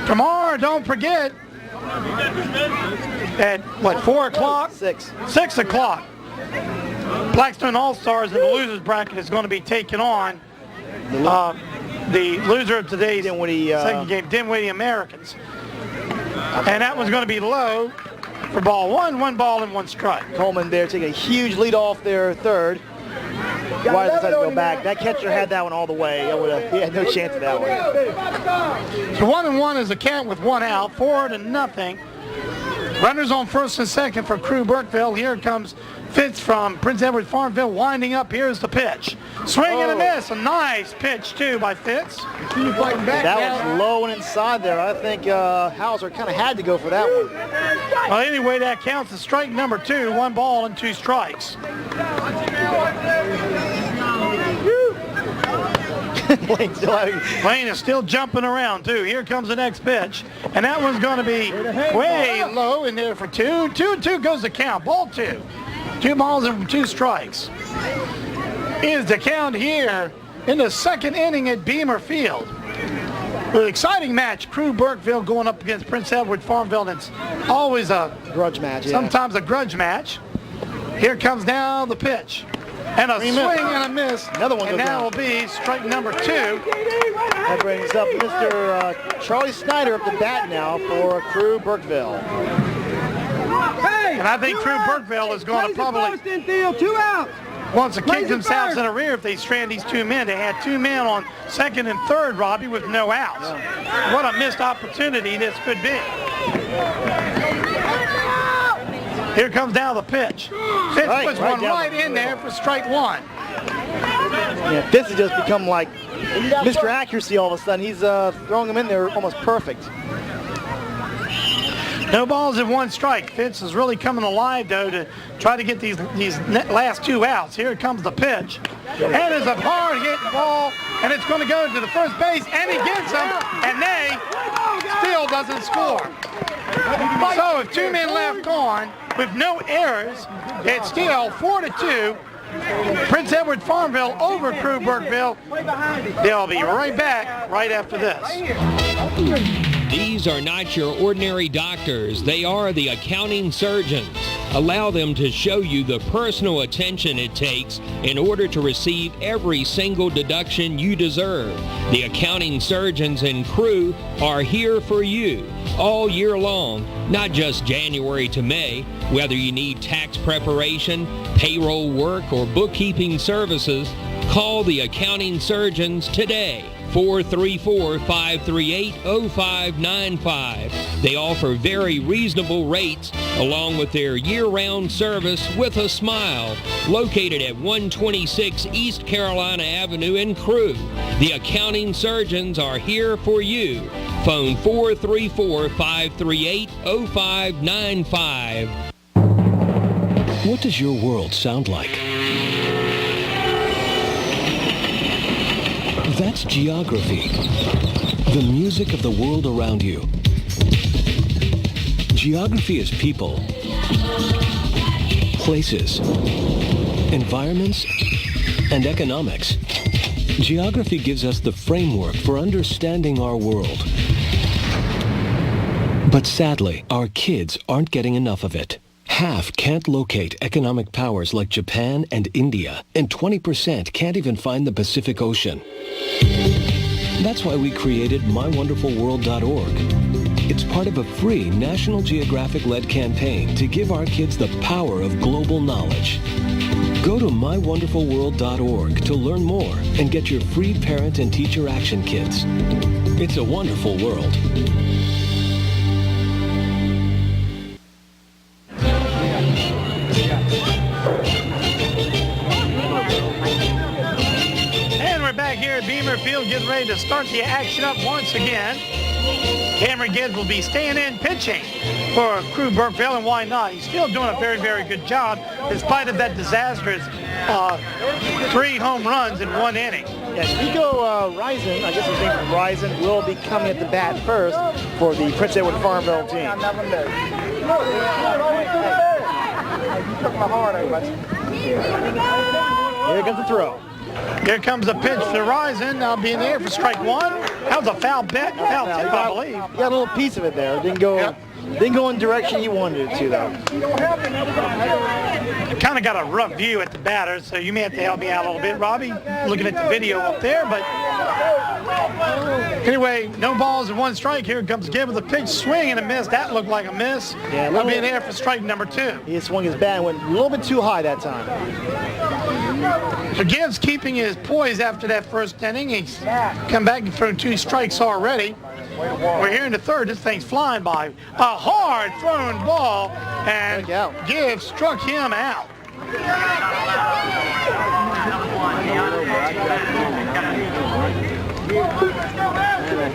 Tomorrow, don't forget, at 4 o'clock? 6 o'clock. Blackstone All-Stars in the losers bracket is going to be taking on the loser of today's second game, Dinwiddie Americans. And that one's going to be low for ball 1, 1 ball and 1 strike. Coleman there taking a huge lead off their third. Wise decided to go back. That catcher had that one all the way. He had no chance of that one. So 1-1 is the count with one out, 4-0. Runners on first and second for Crewe Burkeville. Here comes Fitz from Prince Edward Farmville winding up. Here's the pitch. Swing and a miss. A nice pitch, too, by Fitz. That was low and inside there. I think Hauser kind of had to go for that one. Well, anyway, that counts as strike number 2. 1 ball and 2 strikes. Blaine is still jumping around, too. Here comes the next pitch. And that one's going to be way low in there for 2. 2-2 goes the count. Ball 2. 2 balls and 2 strikes. Is the count here in the second inning at Beamer Field. An exciting match. Crewe Burkeville going up against Prince Edward Farmville. And it's always a grudge match. Sometimes a grudge match. Here comes now the pitch. And a swing and a miss. Another one goes and that down. will be strike number 2. That brings up Mr. Charlie Snyder up to bat now for Crewe Burkeville. And I think Crewe Burkeville is going to probably wants to kick themselves in the rear if they strand these 2 men. They had 2 men on second and third, Robbie, with no outs. Yeah. What a missed opportunity this could be. Here comes now the pitch. Fitz puts one right in there for strike 1. Yeah, Fitz has just become like Mr. Accuracy all of a sudden. He's throwing them in there almost perfect. No balls and 1 strike. Fitz is really coming alive, though, to try to get these last 2 outs. Here comes the pitch. And it's a hard-hit ball, and it's going to go to the first base, and he gets them, and they still doesn't score. So with 2 men left on, with no errors, it's still 4-2. Prince Edward Farmville over Crewe Burkeville. They'll be right back right after this. These are not your ordinary doctors. They are the accounting surgeons. Allow them to show you the personal attention it takes in order to receive every single deduction you deserve. The accounting surgeons in Crewe are here for you all year long, not just January to May. Whether you need tax preparation, payroll work, or bookkeeping services, call the accounting surgeons today. 434-538-0595. They offer very reasonable rates along with their year-round service with a smile. Located at 126 East Carolina Avenue in Crewe. The accounting surgeons are here for you. Phone 434-538-0595. What does your world sound like? That's geography, the music of the world around you. Geography is people, places, environments, and economics. Geography gives us the framework for understanding our world. But sadly, our kids aren't getting enough of it. Half can't locate economic powers like Japan and India, and 20% can't even find the Pacific Ocean. That's why we created MyWonderfulWorld.org. It's part of a free National Geographic-led campaign to give our kids the power of global knowledge. Go to MyWonderfulWorld.org to learn more and get your free parent and teacher action kits. It's a wonderful world. Beamer Field getting ready to start the action up once again. Cameron Gibbs will be staying in pitching for Crewe Burkeville, and why not? He's still doing a very, very good job in spite of that disastrous 3 home runs in 1 inning. Yes, Nico Risen, I guess his name is Risen, will be coming at the bat first for the Prince Edward Farmville team. Here comes the throw. Here comes the pitch to Risen. Now be in the air for strike 1. That was a foul tip, I believe. You got a little piece of it there. It didn't go in the direction you wanted it to, though. Kind of got a rough view at the batter, so you may have to help me out a little bit, Robbie, looking at the video up there. But anyway, no balls and 1 strike. Here comes Gibb with a pitch, swing and a miss. That looked like a miss. Yeah, I'll be in the air for strike number 2. He swung his bat and went a little bit too high that time. So Gibbs keeping his poise after that first inning. He's come back and thrown 2 strikes already. We're here in the third. This thing's flying by. A hard thrown ball, and Gibbs struck him out.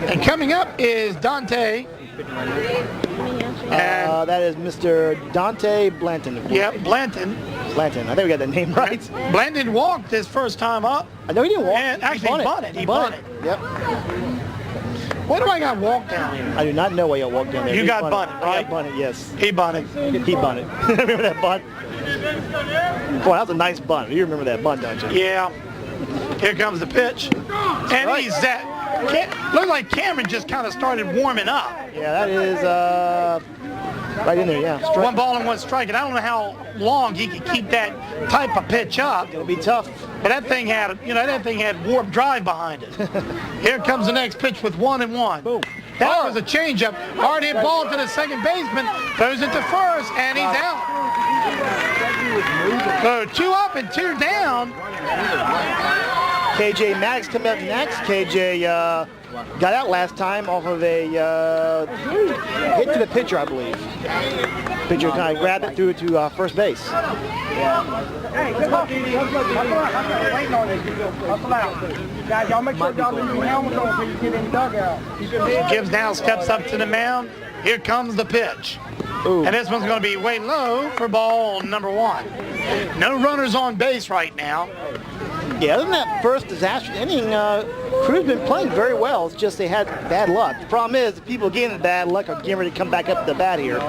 And coming up is Dante. And that is Mr. Dante Blanton. Yep, Blanton. Blanton. I think we got the name right. Blanton walked his first time up. I know he didn't walk. And actually, he bunted. He bunted. Yep. What do I got walked down here? I do not know why you walked down there. You got bunted, right? I got bunted, yes. He bunted. He bunted. Remember that bunt? Boy, that was a nice bunt. You remember that bunt, don't you? Yeah. Here comes the pitch. And he's that. Looked like Cameron just kind of started warming up. Yeah, that is right in there, yeah. Strike. 1 ball and 1 strike. And I don't know how long he could keep that type of pitch up. It'll be tough. But that thing had, that thing had warp drive behind it. Here comes the next pitch with 1-1. Boom. That was a changeup. Hard hit ball to the second baseman. Throws it to first, and he's out. So 2 up and 2 down. KJ Maddox coming up next. KJ got out last time off of a hit to the pitcher, I believe. Pitcher kind of grabbed it, threw it to first base. Hey, come on, Didi. I'm waiting on this. Hustle out. Guys, y'all make sure y'all leave your helmet on until you get in the dugout. Gibbs now steps up to the mound. Here comes the pitch. Ooh. And this one's going to be way low for ball number 1. No runners on base right now. Yeah, other than that first disastrous inning, Crewe's been playing very well. It's just they had bad luck. The problem is, the people getting the bad luck are getting ready to come back up to the bat here.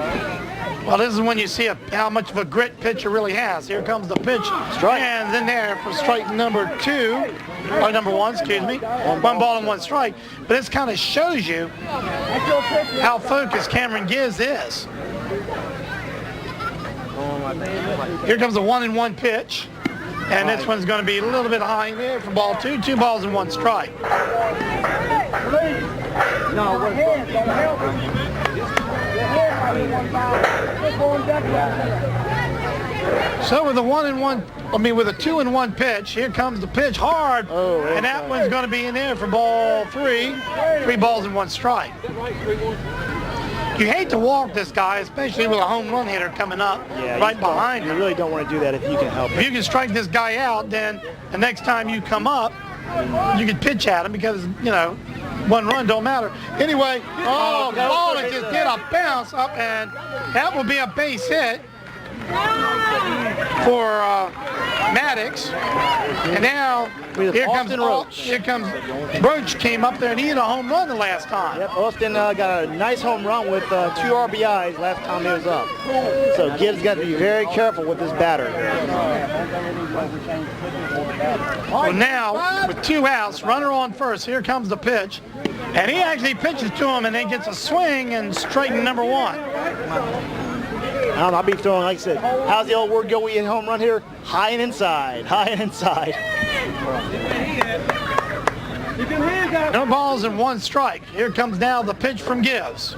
Well, this is when you see how much of a grit pitcher really has. Here comes the pitch. Strike. And then there for strike number 2, or number 1, excuse me. 1 ball and 1 strike. But this kind of shows you how focused Cameron Gibbs is. Here comes a 1-1 pitch. And this one's going to be a little bit high in there for ball 2. 2 balls and 1 strike. So with a 2-1 pitch, here comes the pitch hard. And that one's going to be in there for ball 3. 3 balls and 1 strike. You hate to walk this guy, especially with a home run hitter coming up right behind him. You really don't want to do that if you can help it. If you can strike this guy out, then the next time you come up, you can pitch at him because, 1 run don't matter. Anyway, ball, it just did a bounce up, and that will be a base hit for Maddox. And now here comes Roach came up there and he hit a home run the last time. Yep, Austin got a nice home run with 2 RBIs last time he was up. So Gibbs got to be very careful with this batter. Well, now with 2 outs, runner on first, here comes the pitch. And he actually pitches to him and then gets a swing and straighten number 1. I don't know, I'll be throwing, like I said, how's the old word go when you hit home run here? High and inside, high and inside. No balls and 1 strike. Here comes now the pitch from Gibbs.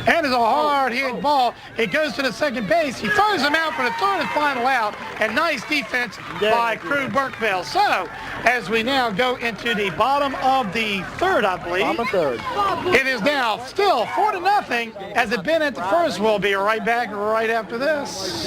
And it's a hard hit ball. It goes to the second base. He throws him out for the 3rd and final out. And nice defense by Crewe Burkeville. So, as we now go into the bottom of the 3rd, I believe. Bottom of 3rd. It is now still 4-0 as it been at the first. We'll be right back right after this.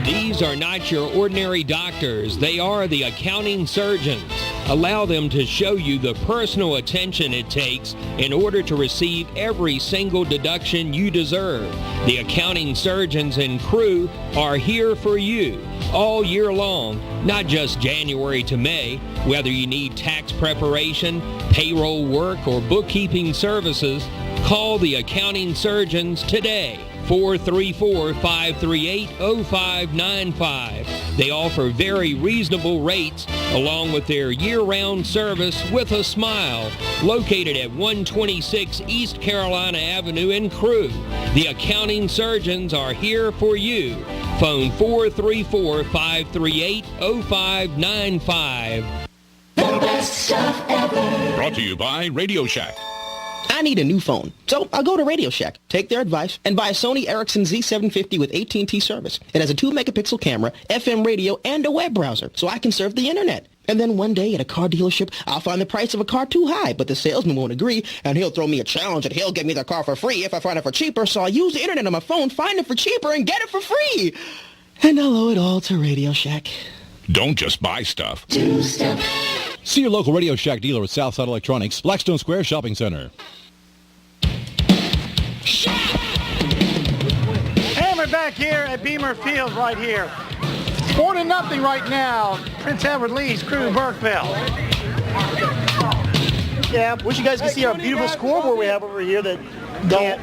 These are not your ordinary doctors. They are the accounting surgeons. Allow them to show you the personal attention it takes in order to receive every single deduction you deserve. The accounting surgeons in Crewe are here for you all year long, not just January to May. Whether you need tax preparation, payroll work, or bookkeeping services, call the accounting surgeons today. 434-538-0595. They offer very reasonable rates along with their year-round service with a smile. Located at 126 East Carolina Avenue in Crewe. The accounting surgeons are here for you. Phone 434-538-0595. The best stuff ever. Brought to you by Radio Shack. I need a new phone, so I'll go to Radio Shack, take their advice, and buy a Sony Ericsson Z750 with AT&T service. It has a 2-megapixel camera, FM radio, and a web browser, so I can surf the internet. And then one day at a car dealership, I'll find the price of a car too high, but the salesman won't agree, and he'll throw me a challenge and he'll give me the car for free if I find it for cheaper, so I'll use the internet on my phone, find it for cheaper, and get it for free. And I'll owe it all to Radio Shack. Don't just buy stuff. Do stuff. See your local Radio Shack dealer at Southside Electronics, Blackstone Square Shopping Center. And we're back here at Beamer Field right here. 4-0 right now. Prince Edward leads Crewe Burkeville. Yeah, wish you guys could see our beautiful scoreboard we have over here that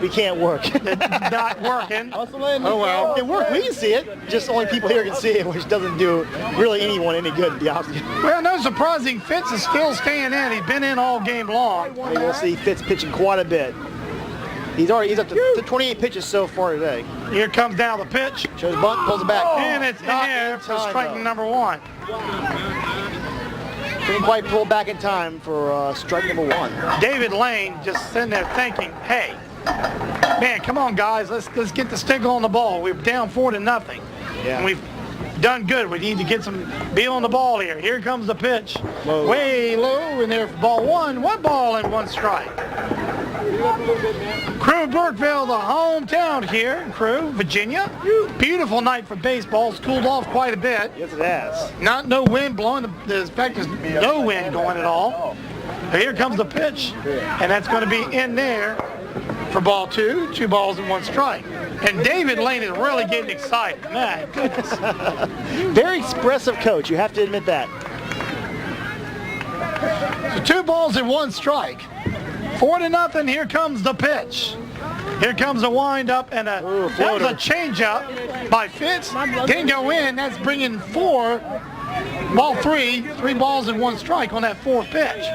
we can't work. Not working. Oh well. It worked. We can see it. Just only people here can see it, which doesn't do really anyone any good, to be honest with you. Well, no surprising, Fitz is still staying in. He's been in all game long. Maybe we'll see Fitz pitching quite a bit. He's up to 28 pitches so far today. Here comes down the pitch. Shows bunt, pulls it back. And it's in there for strike number 1. Didn't quite pull back in time for strike number 1. David Lane just sitting there thinking, hey, man, come on, guys. Let's get the stick on the ball. We're down 4-0. Yeah. And we've done good. We need to get some beat on the ball here. Here comes the pitch. Low. Way low in there for ball 1. 1 ball and 1 strike. Crewe Burkeville, the hometown here in Crewe, Virginia. Beautiful night for baseball. It's cooled off quite a bit. Yes, it has. No wind blowing. In fact, there's no wind going at all. So here comes the pitch, and that's going to be in there for ball 2. 2 balls and 1 strike. And David Lane is really getting excited. Man, goodness. Very expressive coach. You have to admit that. So 2 balls and 1 strike. 4-0. Here comes the pitch. Here comes a windup, and that was a changeup by Fitz. Didn't go in. That's bringing 4. Ball 3. 3 balls and 1 strike on that 4th pitch.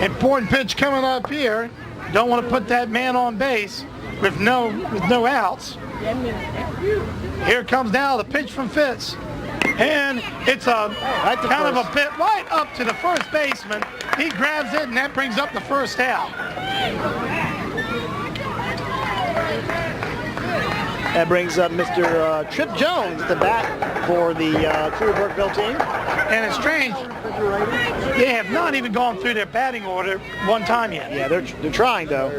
Important pitch coming up here. Don't want to put that man on base with no outs. Here comes now the pitch from Fitz. And it's a kind of a pit right up to the first baseman. He grabs it, and that brings up the first out. That brings up Mr. Trip Jones, the bat for the Crewe Burkeville team. And it's strange, they have not even gone through their batting order one time yet. Yeah, they're trying, though.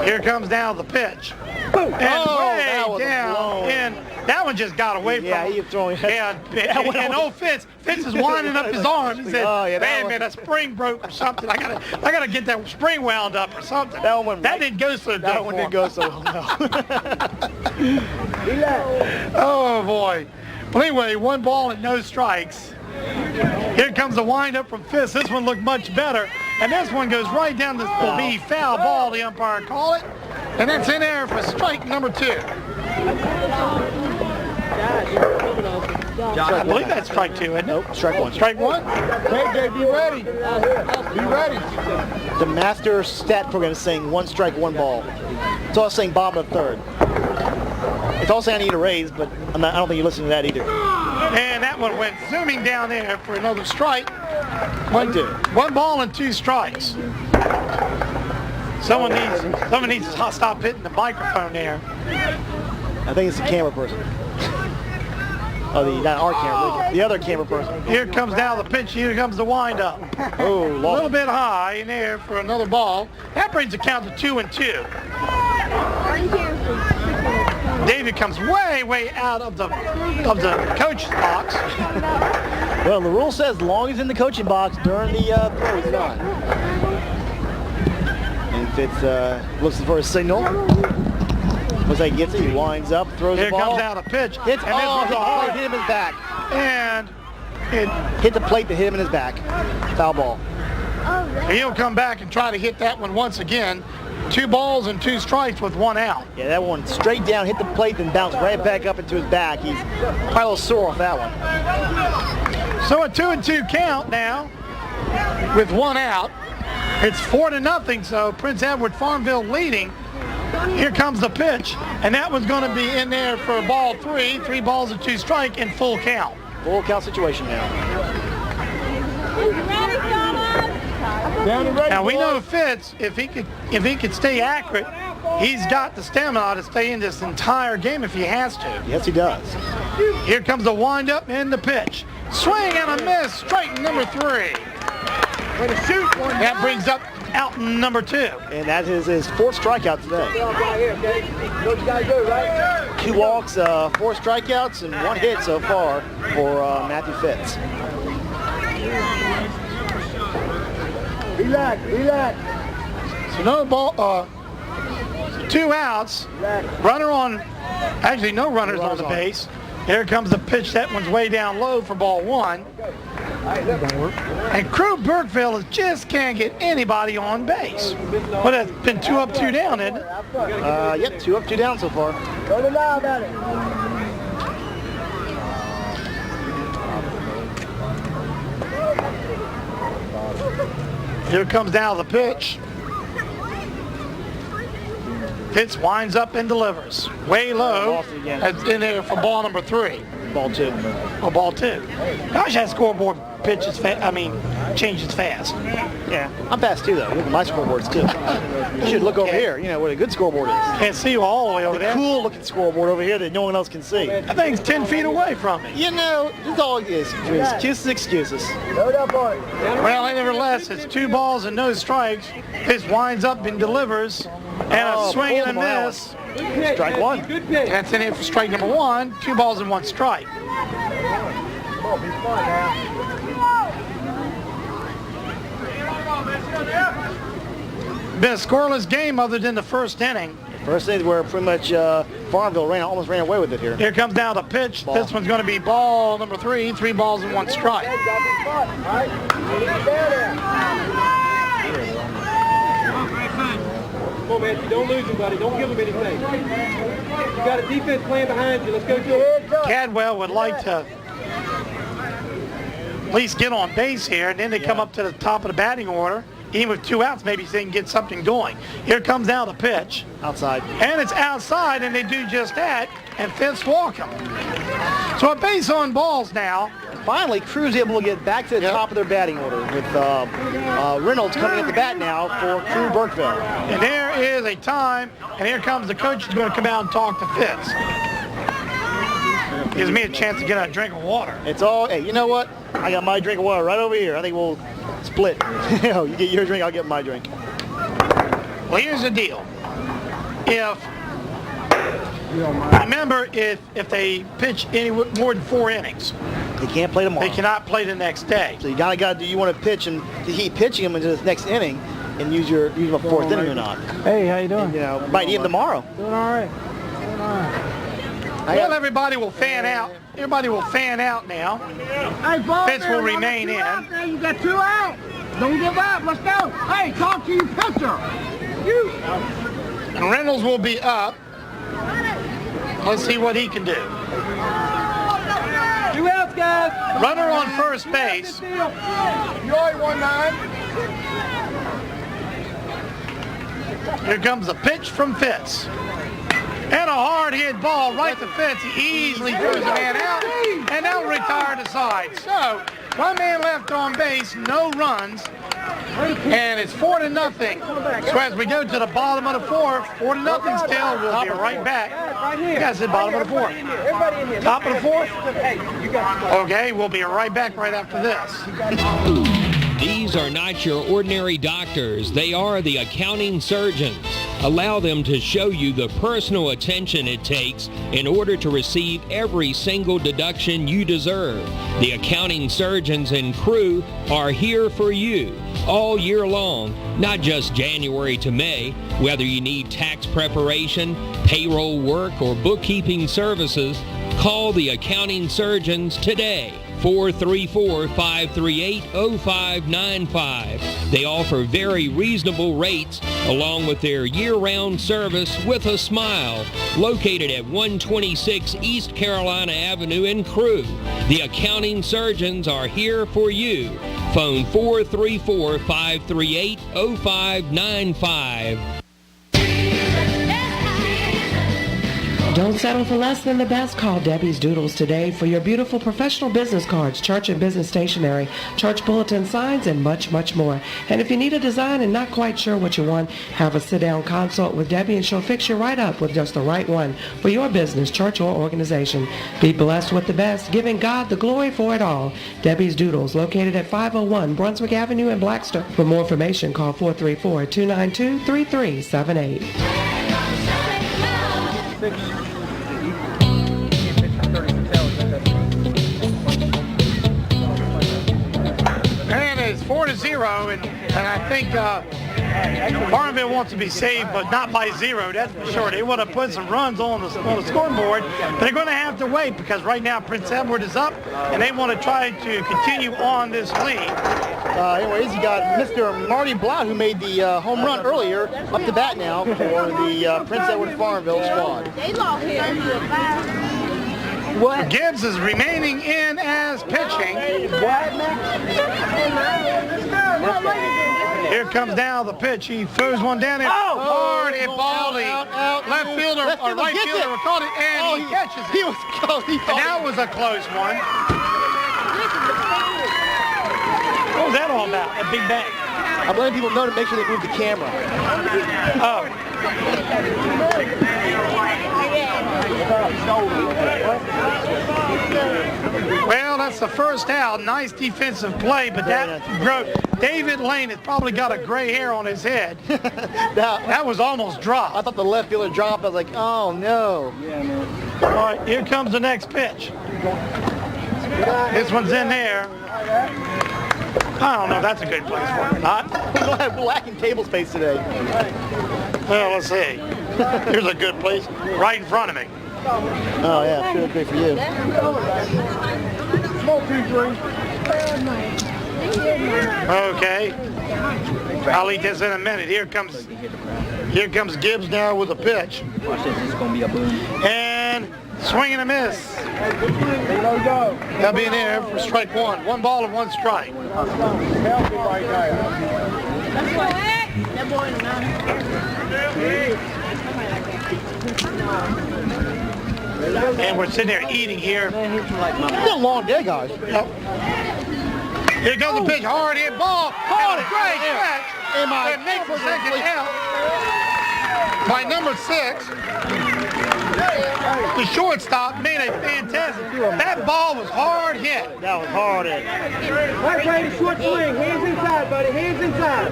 Here comes now the pitch. And that was down, and that one just got away from him. he was throwing And old Fitz is winding up his arm. He said, man, a spring broke or something. I gotta get that spring wound up or something. That didn't go so good. That one didn't go so well, no. Oh, boy. Well, anyway, 1 ball and no strikes. Here comes the windup from Fitz. This one looked much better. And this one goes right down the foul ball, the umpire call it. And that's in there for strike number 2. I believe that's strike 2, isn't it? Nope, strike 1. Strike 1? Okay, be ready. Be ready. The master stat program is saying 1 strike, 1 ball. It's all saying bottom of the 3rd. It's all saying I need a raise, but I don't think you listen to that either. And that one went zooming down there for another strike. 1 ball and 2 strikes. Someone needs to stop hitting the microphone there. I think it's the camera person. Not our camera, the other camera person. Here comes now the pitch. Here comes the windup. Oh, a little bit high in there for another ball. That brings the count to 2-2. David comes way out of the coach's box. Well, the rule says as long as in the coaching box during the throw, he's gone. And Fitz looks for a signal. Looks like he gets it. He winds up, throws the ball. Here comes out a pitch. Hit him in his back. And it hit the plate to hit him in his back. Foul ball. He'll come back and try to hit that one once again. 2 balls and 2 strikes with 1 out. Yeah, that one straight down, hit the plate, then bounced right back up into his back. He's probably a little sore off that one. So a 2-2 count now with 1 out. It's 4-0, so Prince Edward Farmville leading. Here comes the pitch, and that one's going to be in there for ball 3. 3 balls and 2 strike and full count. Full count situation now. Now we know Fitz, if he could stay accurate, he's got the stamina to stay in this entire game if he has to. Yes, he does. Here comes the windup and the pitch. Swing and a miss, strike number 3. That brings up out number 2. And that is his 4th strikeout today. 2 walks, 4 strikeouts, and 1 hit so far for Matthew Fitz. Relax. So no ball, 2 outs. Runner on, actually no runners on the base. Here comes the pitch. That one's way down low for ball 1. And Crewe Burkeville just can't get anybody on base. But it's been 2 up, 2 down, isn't it? Yep, 2 up, 2 down so far. Don't allow about it. Here comes down the pitch. Fitz winds up and delivers. Way low. It's in there for ball number 3. Ball 2. Oh, ball 2. Gosh, that scoreboard pitches changes fast. Yeah, I'm fast too though. Look at my scoreboards too. You should look over here. You know what a good scoreboard is. Can't see you all the way over there. Cool looking scoreboard over here that no one else can see. That thing's 10 feet away from me. You know, it's all excuses. Load up on it. Well, nevertheless, it's 2 balls and no strikes. Fitz winds up and delivers. And a swing and a miss. Strike 1. That's in it for strike number 1. 2 balls and 1 strike. Been a scoreless game other than the first inning. First inning where pretty much Farmville almost ran away with it here. Here comes down the pitch. This one's going to be ball number 3. 3 balls and 1 strike. Come on, man. Don't lose him, buddy. Don't give him anything. You got a defense playing behind you. Let's go to it. Cadwell would like to at least get on base here, and then they come up to the top of the batting order. Even with 2 outs, maybe they can get something going. Here comes now the pitch. Outside. And it's outside, and they do just that, and Fitz walk him. So a base on balls now. Finally, Crew's able to get back to the top of their batting order with Reynolds coming at the bat now for Crewe Burkeville. And there is a time, and here comes the coach who's going to come out and talk to Fitz. Gives me a chance to get a drink of water. It's all, hey, you know what? I got my drink of water right over here. I think we'll split. You get your drink, I'll get my drink. Well, here's the deal. Remember, if they pitch any more than 4 innings, they can't play tomorrow. They cannot play the next day. So you got to do you want to pitch and to keep pitching them into this next inning and use a 4th inning or not? Hey, how you doing? And, you know, might need him tomorrow. Doing all right. Well, everybody will fan out. Everybody will fan out now. Hey, ball Fitz will remain in. You got 2 out. Don't give up. Let's go. Hey, talk to your pitcher. You. And Reynolds will be up. Let's see what he can do. 2 outs, guys. Runner on first base. You already won 9. Here comes the pitch from Fitz. And a hard hit ball right to Fitz. He easily throws the man out, and they'll retire the side. So, 1 man left on base, no runs, and it's 4-0. So as we go to the bottom of the 4th, 4-0 still. We'll be right back. You guys said bottom of the 4th. Top of the 4th? Okay, we'll be right back right after this. These are not your ordinary doctors. They are the accounting surgeons. Allow them to show you the personal attention it takes in order to receive every single deduction you deserve. The accounting surgeons in Crewe are here for you all year long, not just January to May. Whether you need tax preparation, payroll work, or bookkeeping services, call the accounting surgeons today. 434-538-0595. They offer very reasonable rates along with their year-round service with a smile. Located at 126 East Carolina Avenue in Crewe. The accounting surgeons are here for you. Phone 434-538-0595. Don't settle for less than the best. Call Debbie's Doodles today for your beautiful professional business cards, church and business stationery, church bulletin signs, and much, much more. And if you need a design and not quite sure what you want, have a sit-down consult with Debbie and she'll fix you right up with just the right one for your business, church, or organization. Be blessed with the best, giving God the glory for it all. Debbie's Doodles, located at 501 Brunswick Avenue in Blackster. For more information, call 434-292-3378. And it's 4-0, and I think Farmville wants to be saved, but not by 0. That's for sure. They want to put some runs on the scoreboard, but they're going to have to wait because right now Prince Edward is up, and they want to try to continue on this lead. Anyways, you got Mr. Marty Blatt, who made the home run earlier, up to bat now for the Prince Edward Farmville squad. What? Gibbs is remaining in as pitching. Here comes now the pitch. He throws one down there. Hard hit ball. Left fielder or right fielder caught it, and he catches it. And that was a close one. What was that all about? That big bang? I'm letting people know to make sure they move the camera. Oh. Well, that's the first out. Nice defensive play, but David Lane has probably got a gray hair on his head. That was almost dropped. I thought the left fielder dropped. I was like, oh no. All right, here comes the next pitch. This one's in there. I don't know if that's a good place for it or not. We're lacking table space today. Well, let's see. Here's a good place right in front of me. Oh, yeah, sure, great for you. Okay. I'll eat this in a minute. Here comes Gibbs now with a pitch. Watch this. This is going to be a boom. And swing and a miss. That'll be in there for strike one. 1 ball and 1 strike. And we're sitting there eating here. It's been a long day, guys. Yep. Here goes the pitch. Hard hit ball. Hard, great catch. It makes the second out by number 6. The shortstop made a fantastic. That ball was hard hit. That was hard hit. Right, short swing. Hands inside, buddy. Hands inside.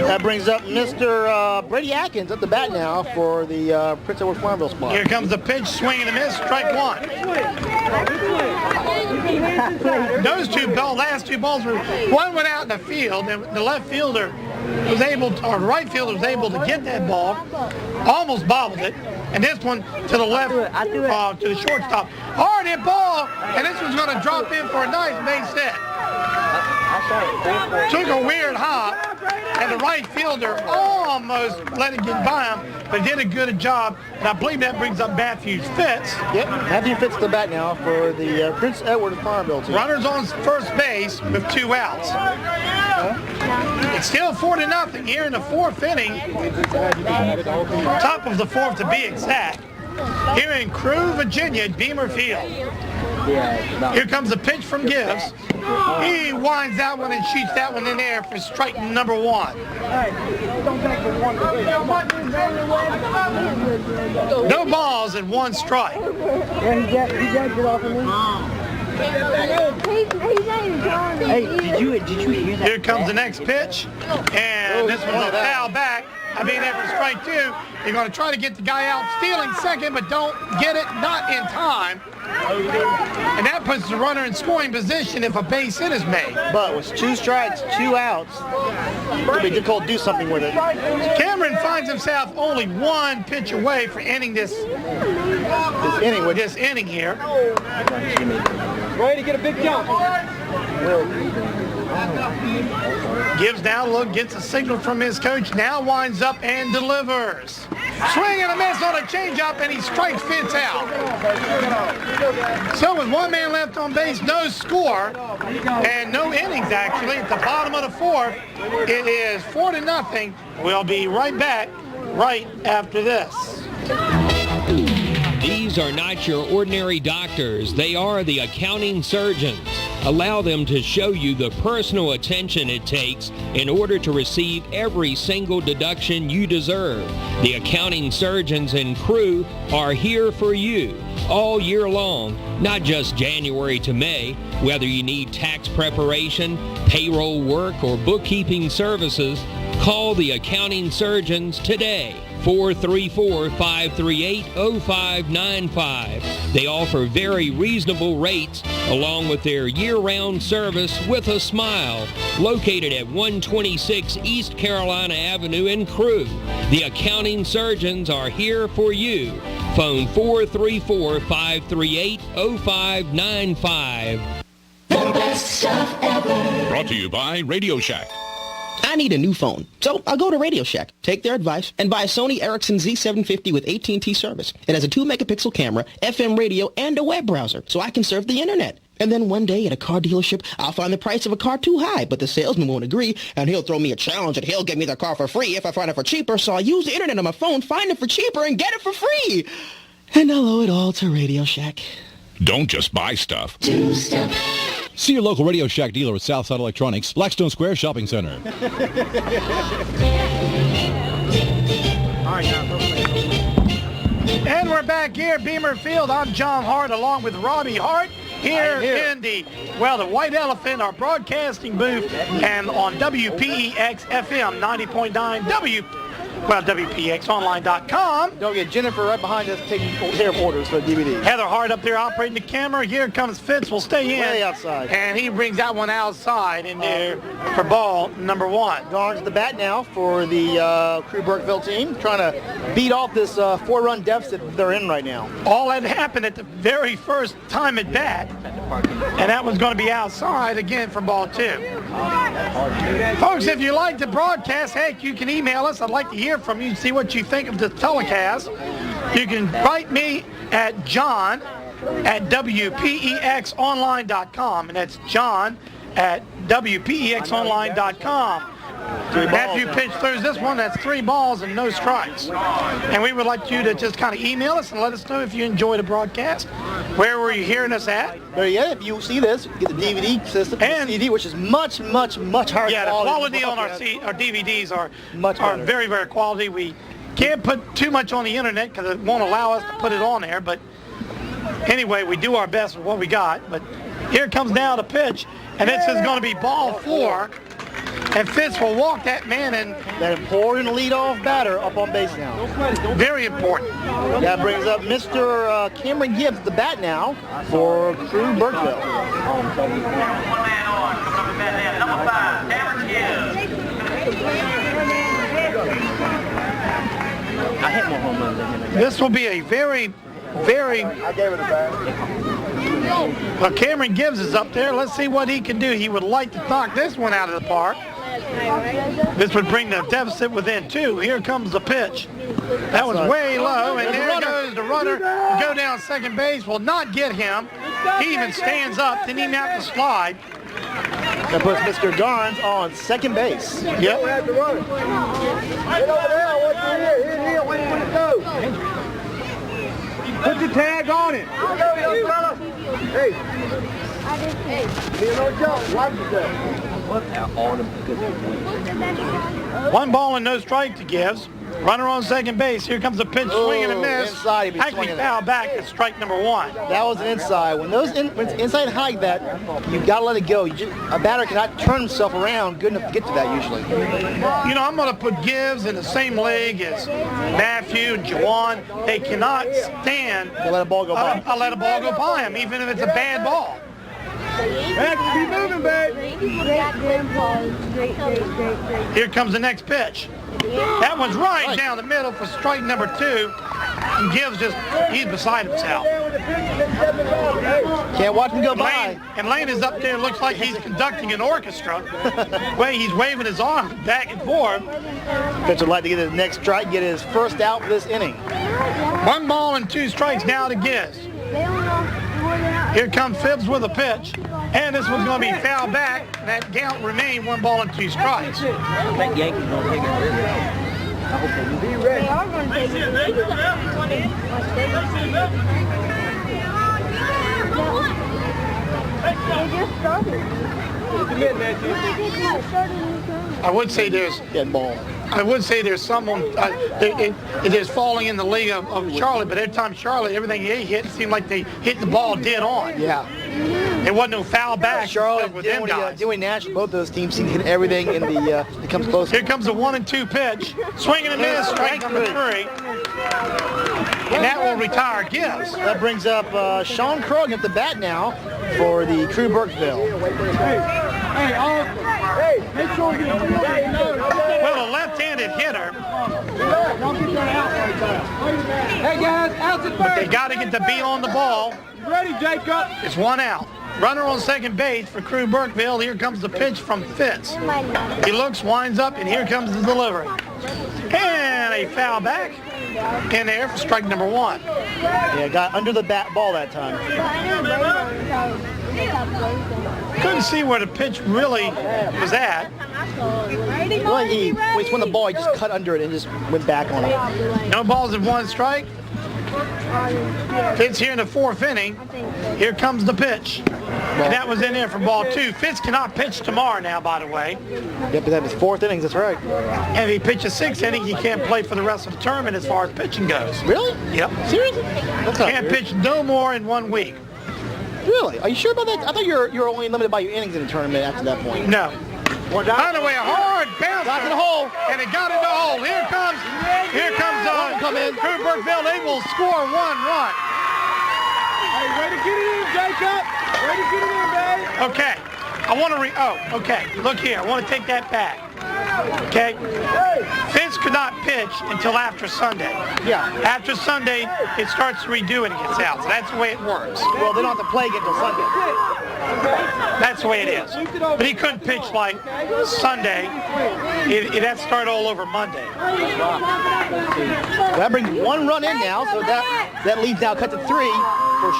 That brings up Mr. Brady Atkins at the bat now for the Prince Edward Farmville spot. Here comes the pitch. Swing and a miss. Strike 1. Those last two balls one went out in the field, and the left fielder was able to, or right fielder was able to get that ball, almost bobbled it, and this one to the left, to the shortstop. Hard hit ball, and this one's going to drop in for a nice base hit. Took a weird hop, and the right fielder almost let it get by him, but did a good job. And I believe that brings up Matthew Fitz. Yep, Matthew Fitz at the bat now for the Prince Edward Farmville team. Runners on first base with 2 outs. It's still 4-0 here in the 4th inning. Top of the 4th to be exact. Here in Crewe, Virginia at Beamer Field. Here comes a pitch from Gibbs. He winds that one and shoots that one in there for strike number 1. No balls and 1 strike. Hey, did you hear that? Here comes the next pitch, and this one's a foul back. I mean, after strike 2, you're going to try to get the guy out stealing second, but don't get it, not in time. And that puts the runner in scoring position if a base hit is made. But with 2 strikes, 2 outs, it'll be difficult to do something with it. Cameron finds himself only 1 pitch away for ending this inning here. Ready to get a big jump. Gibbs now gets a signal from his coach, now winds up and delivers. Swing and a miss on a changeup, and he strikes Fitz out. So with 1 man left on base, no score, and no innings actually. At the bottom of the 4th, it is 4-0. We'll be right back right after this. These These are not your ordinary doctors. They are the accounting surgeons. Allow them to show you the personal attention it takes in order to receive every single deduction you deserve. The accounting surgeons in Crewe are here for you all year long, not just January to May. Whether you need tax preparation, payroll work, or bookkeeping services, call the accounting surgeons today. 434-538-0595. They offer very reasonable rates along with their year-round service with a smile. Located at 126 East Carolina Avenue in Crewe. The accounting surgeons are here for you. Phone 434-538-0595. The best stuff ever. Brought to you by Radio Shack. I need a new phone, so I'll go to Radio Shack, take their advice, and buy a Sony Ericsson Z750 with AT&T service. It has a 2-megapixel camera, FM radio, and a web browser, so I can surf the internet. And then one day at a car dealership, I'll find the price of a car too high, but the salesman won't agree, and he'll throw me a challenge, and he'll give me the car for free if I find it for cheaper, so I'll use the internet on my phone, find it for cheaper, and get it for free. And I'll owe it all to Radio Shack. Don't just buy stuff. Do stuff. See your local Radio Shack dealer at Southside Electronics, Blackstone Square Shopping Center. And we're back here, Beamer Field. I'm John Hart along with Robbie Hart here in the White Elephant, our broadcasting booth, and on WPEX FM 90.9 WPXonline.com. Don't get Jennifer right behind us taking care of orders for the DVD. Heather Hart up there operating the camera. Here comes Fitz. We'll stay in. Way outside. And he brings that one outside in there for ball number 1. Garns the bat now for the Crewe Burkeville team, trying to beat off this 4-run deficit they're in right now. All that happened at the very first time at bat, and that was going to be outside again for ball 2. Folks, if you like the broadcast, heck, you can email us. I'd like to hear from you, see what you think of the telecast. You can write me at John at WPEXonline.com, and that's John at WPEXonline.com. After you pitch through this one, that's 3 balls and no strikes. And we would like you to just kind of email us and let us know if you enjoy the broadcast. Where were you hearing us at? Better yet, if you see this, get the DVD system and the CD, which is much, much, much higher quality. quality. The quality on our DVDs are much better. Very, very quality. We can't put too much on the internet because it won't allow us to put it on there. But anyway, we do our best with what we got. But here comes now the pitch, and this is going to be ball 4. And Fitz will walk that man in. That important leadoff batter up on base now. Very important. That brings up Mr. Cameron Gibbs, the bat now for Crewe Burkeville. Number 5, Cameron Gibbs. I hit more home runs than him. This will be a very, very... I gave it a bat. Well, Cameron Gibbs is up there. Let's see what he can do. He would like to knock this one out of the park. This would bring the deficit within 2. Here comes the pitch. That was way low, and there goes the runner to go down second base. Will not get him. He even stands up. Didn't even have to slide. That puts Mr. Garns on second base. Yep. Get over there. I want you here. Where you want to go? Put the tag on it. Hey. Be no joke. Watch yourself. 1 ball and no strike to Gibbs. Runner on second base. Here comes the pitch, swing and a miss. Inside, Actually foul back at strike number 1. That was an inside. When it's inside high bat, you got to let it go. A batter cannot turn himself around good enough to get to that usually. You know, I'm going to put Gibbs in the same league as Matthew and Juwan. They cannot stand. They let a ball go by. I'll let a ball go by him, even if it's a bad ball. Keep moving, babe. Here comes the next pitch. That one's right down the middle for strike number 2. And Gibbs he's beside himself. Can't watch him go by. And Lane is up there, looks like he's conducting an orchestra. He's waving his arms back and forth. Pitcher would like to get his next strike, get his first out for this inning. 1 ball and 2 strikes now to Gibbs. Here comes Phibbs with a pitch. And this one's going to be fouled back. That count remained 1 ball and 2 strikes. I think Yankees don't take it. Be ready. They are going to take it. They just started. I would say there's Dead ball. I would say there's someone it is falling in the league of Charlotte, but every time Charlotte, everything they hit seemed like they hit the ball dead on. Yeah. There wasn't no foul back. Charlotte, with them guys. Dewey Nash, both those teams seem to hit everything in the that comes close. Here comes a 1-2 pitch. Swing and a miss, strike number 3. And that will retire Gibbs. That brings up Sean Krug at the bat now for the Crewe Burkeville. Hey, make sure you Well, a left-handed hitter. Hey guys, out to But they third. got to get the beat on the ball. Ready, Jacob? It's 1 out. Runner on second base for Crewe Burkeville. Here comes the pitch from Fitz. He looks, winds up, and here comes the delivery. And a foul back in there for strike number 1. Yeah, got under the bat ball that time. Couldn't see where the pitch really was at. Well, he won the ball, he just cut under it and just went back on it. No balls in 1 strike. Fitz here in the 4th inning. Here comes the pitch. And that was in there for ball 2. Fitz cannot pitch tomorrow now, by the way. Yep, that was 4th innings, that's right. And if he pitches 6th inning, he can't play for the rest of the tournament as far as pitching goes. Really? Yep. Seriously? That's not Can't weird. pitch no more in 1 week. Really? Are you sure about that? I thought you were only limited by your innings in the tournament after that point. No. By the way, a hard bounce. Got to the hole. And it got in the hole. Here comes Crewe Burkeville. They will score 1 run. Hey, way to get it in, Jacob. Way to get it in, babe. Okay. I want to okay. Look here. I want to take that back. Okay. Fitz could not pitch until after Sunday. Yeah. After Sunday, it starts to redo and it gets out. So that's the way it works. Well, they don't have to play again until Sunday. That's the way it is. But he couldn't pitch like Sunday. It had to start all over Monday. That brings 1 run in now, so that leads now cut to 3 for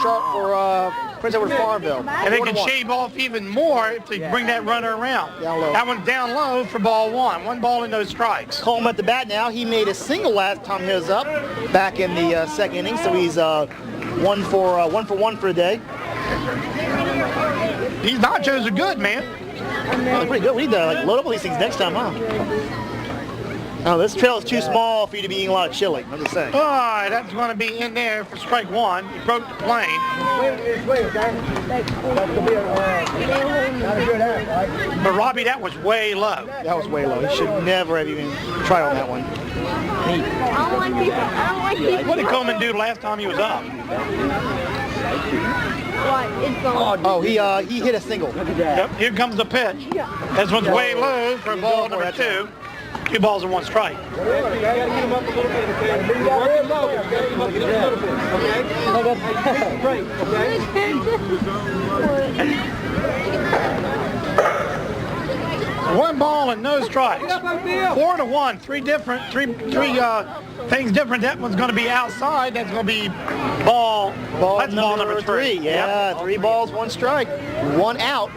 Prince Edward Farmville. And they can shave off even more if they bring that runner around. Down low. That one's down low for ball 1. 1 ball and no strikes. Coleman at the bat now. He made a single last time he was up back in the 2nd inning, so he's 1 for 1 for the day. These nachos are good, man. Oh, pretty good. We need to load up all these things next time, huh? Oh, this trail is too small for you to be eating a lot of chili. I'm just saying. All right, that's going to be in there for strike 1. He broke the plane. But Robbie, that was way low. That was way low. He should never have even tried on that one. What did Coleman do last time he was up? Oh, he hit a single. Yep, here comes the pitch. This one's way low for ball number 2. 2 balls and 1 strike. You gotta get him up a little bit, okay? Work him low. You gotta get him up just a little bit, okay? Great, okay? 1 ball and no strikes. 4-1. 3 things different. That one's going to be outside. That's going to be ball. That's ball number 3. Yeah, yep. 3 balls, 1 strike, 1 out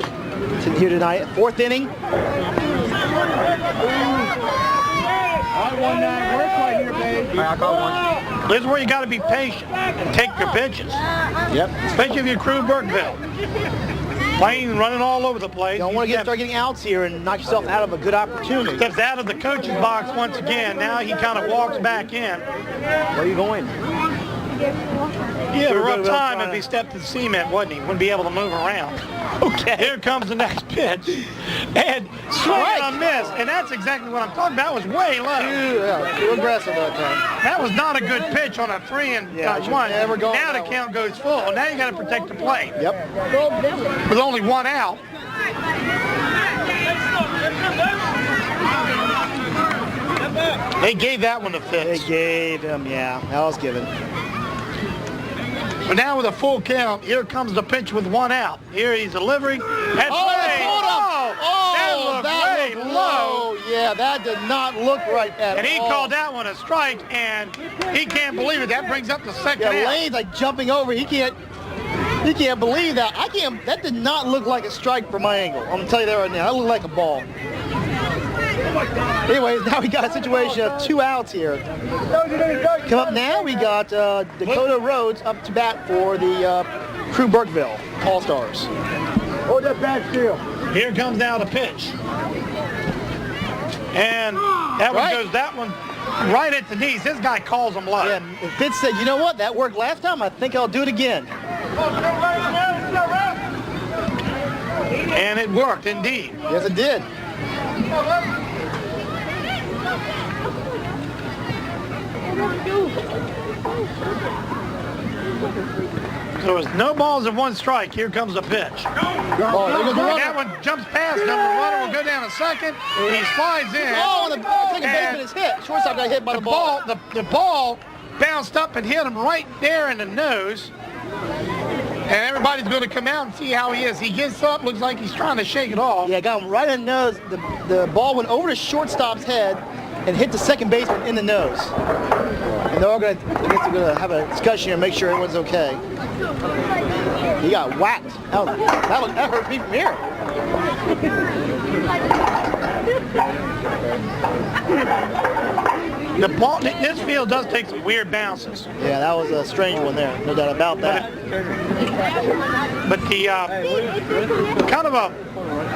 here tonight. 4th inning. I won that work right here, babe. I got 1. This is where you got to be patient and take your pitches. Yep. Especially if you're Crewe Burkeville. Playing, running all over the place. Don't want to start getting outs here and knock yourself out of a good opportunity. Steps out of the coach's box once again. Now he kind of walks back in. Where are you going? He had a rough time if he stepped in cement, wouldn't he? Wouldn't be able to move around. Okay. Here comes the next pitch. And swing and a miss. And that's exactly what I'm talking about. It was way low. Too aggressive that time. That was not a good pitch on a 3-1. Now the count goes full. Now you got to protect the plate. Yep. With only 1 out. They gave that one to Fitz. They gave him, yeah. That was given. But now with a full count, here comes the pitch with 1 out. Here he's delivering. That's that looked way low. Yeah, that did not look right at all. And he called that one a strike, and he can't believe it. That brings up the 2nd out. Lane's like jumping over. He can't believe that. That did not look like a strike from my angle. I'm gonna tell you that right now. That looked like a ball. Anyways, now we got a situation of 2 outs here. Come up now, we got Dakota Rhodes up to bat for the Crewe Burkeville All-Stars. Hold that bat still. Here comes now the pitch. And that one goes, that one right at the knees. This guy calls him low. Yeah, and Fitz said, you know what, that worked last time, I think I'll do it again. And it worked, indeed. Yes, it did. So it's no balls and 1 strike. Here comes the pitch. Oh, there goes the runner. That one jumps past him. The runner will go down a second. He slides in. Oh, and the second baseman is hit. Shortstop got hit by the ball. The ball bounced up and hit him right there in the nose. And everybody's going to come out and see how he is. He gets up, looks like he's trying to shake it off. Yeah, got him right in the nose. The ball went over the shortstop's head and hit the second baseman in the nose. And they're all going to have a discussion and make sure everyone's okay. He got whacked. That hurt me from here. The ball, this field does take some weird bounces. Yeah, that was a strange one there. No doubt about that. But the kind of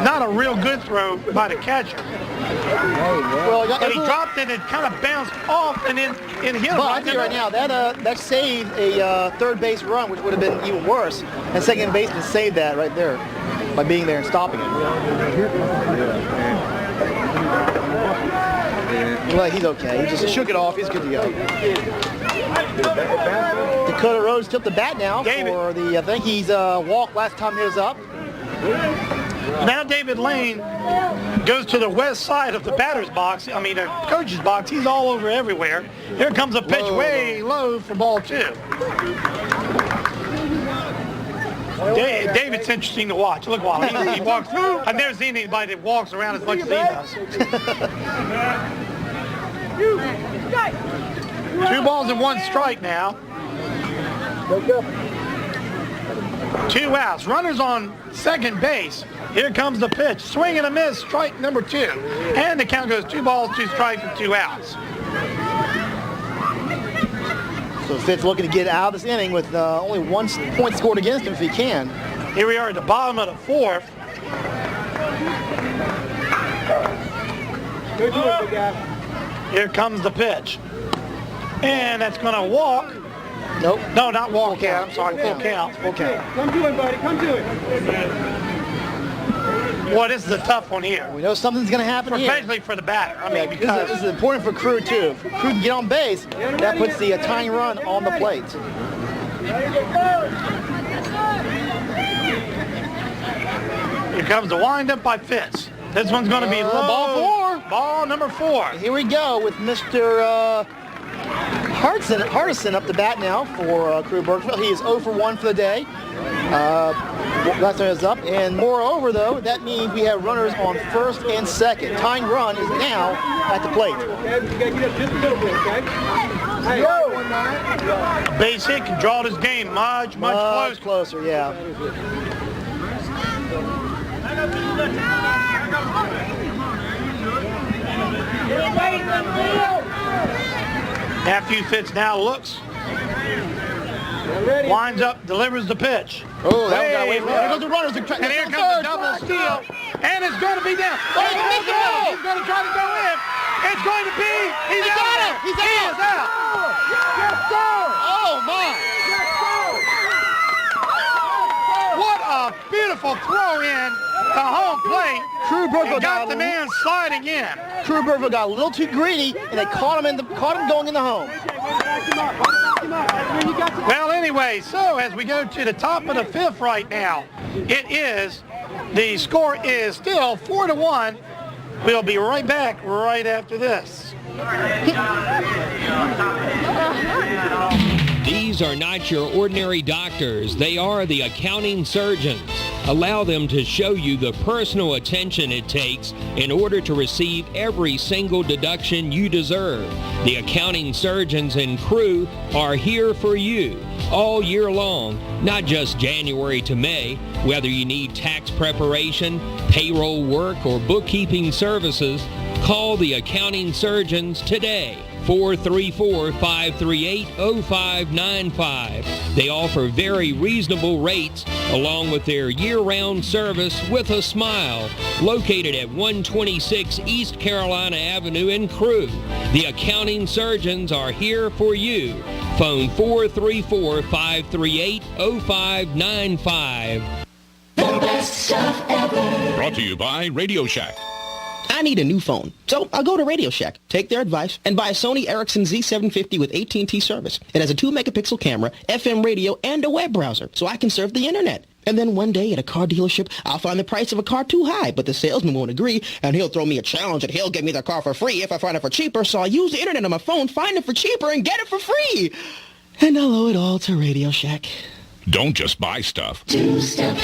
not a real good throw by the catcher. Well, but he dropped it and kind of bounced off and then hit him. But I tell you right now, that saved a third base run, which would have been even worse. And second baseman saved that right there by being there and stopping it. Well, he's okay. He just shook it off. He's good to go. Dakota Rhodes tipped the bat now for the, I think he's walked last time he was up. Now David Lane goes to the west side of the batter's box. I mean, the coach's box. He's all over everywhere. Here comes a pitch way low for ball 2. David's interesting to watch. Look, while he walks through. I've never seen anybody that walks around as much as he does. 2 balls and 1 strike now. 2 outs. Runners on second base. Here comes the pitch. Swing and a miss. Strike number 2. And the count goes 2 balls, 2 strikes, and 2 outs. So Fitz looking to get out of this inning with only 1 point scored against him if he can. Here we are at the bottom of the 4th. Here comes the pitch. And that's going to walk. Nope. No, not walk out. I'm sorry, full count. Full count. Come to it, buddy. Come to it. Boy, this is a tough one here. We know something's going to happen here. Especially for the batter. I mean, because this is important for Crewe, too. If Crewe can get on base, that puts the tying run on the plate. Here comes the windup by Fitz. This one's going to be low. Ball 4. Ball number 4. Here we go with Mr. Hardison up the bat now for Crewe Burkeville. He is 0 for 1 for the day. Last time is up. And moreover, though, that means we have runners on first and second. Tying run is now at the plate. Base hit can draw this game much closer, yeah. Matthew Fitz now looks. Winds up, delivers the pitch. Oh, that one got away from him. Here goes the runners. And here comes the double steal. And it's going to be down. He's going to try to go in. It's going to be. He's out. He is out. Yes, sir. Oh, my. Yes, sir. What a beautiful throw in to home plate. Crewe Burkeville got the man sliding in. Crewe Burkeville got a little too greedy, and they caught him going in the home. Well, anyway, so as we go to the top of the 5th right now, the score is still 4-1. We'll be right back right after this. These are not your ordinary doctors. They are the accounting surgeons. Allow them to show you the personal attention it takes in order to receive every single deduction you deserve. The accounting surgeons in Crewe are here for you all year long, not just January to May. Whether you need tax preparation, payroll work, or bookkeeping services, call the accounting surgeons today. 434-538-0595. They offer very reasonable rates along with their year-round service with a smile. Located at 126 East Carolina Avenue in Crewe. The accounting surgeons are here for you. Phone 434-538-0595. The best stuff ever. Brought to you by Radio Shack. I need a new phone, so I'll go to Radio Shack, take their advice, and buy a Sony Ericsson Z750 with AT&T service. It has a 2-megapixel camera, FM radio, and a web browser, so I can surf the internet. And then one day at a car dealership, I'll find the price of a car too high, but the salesman won't agree, and he'll throw me a challenge, and he'll give me the car for free if I find it for cheaper, so I'll use the internet on my phone, find it for cheaper, and get it for free. And I'll owe it all to Radio Shack. Don't just buy stuff. Do stuff.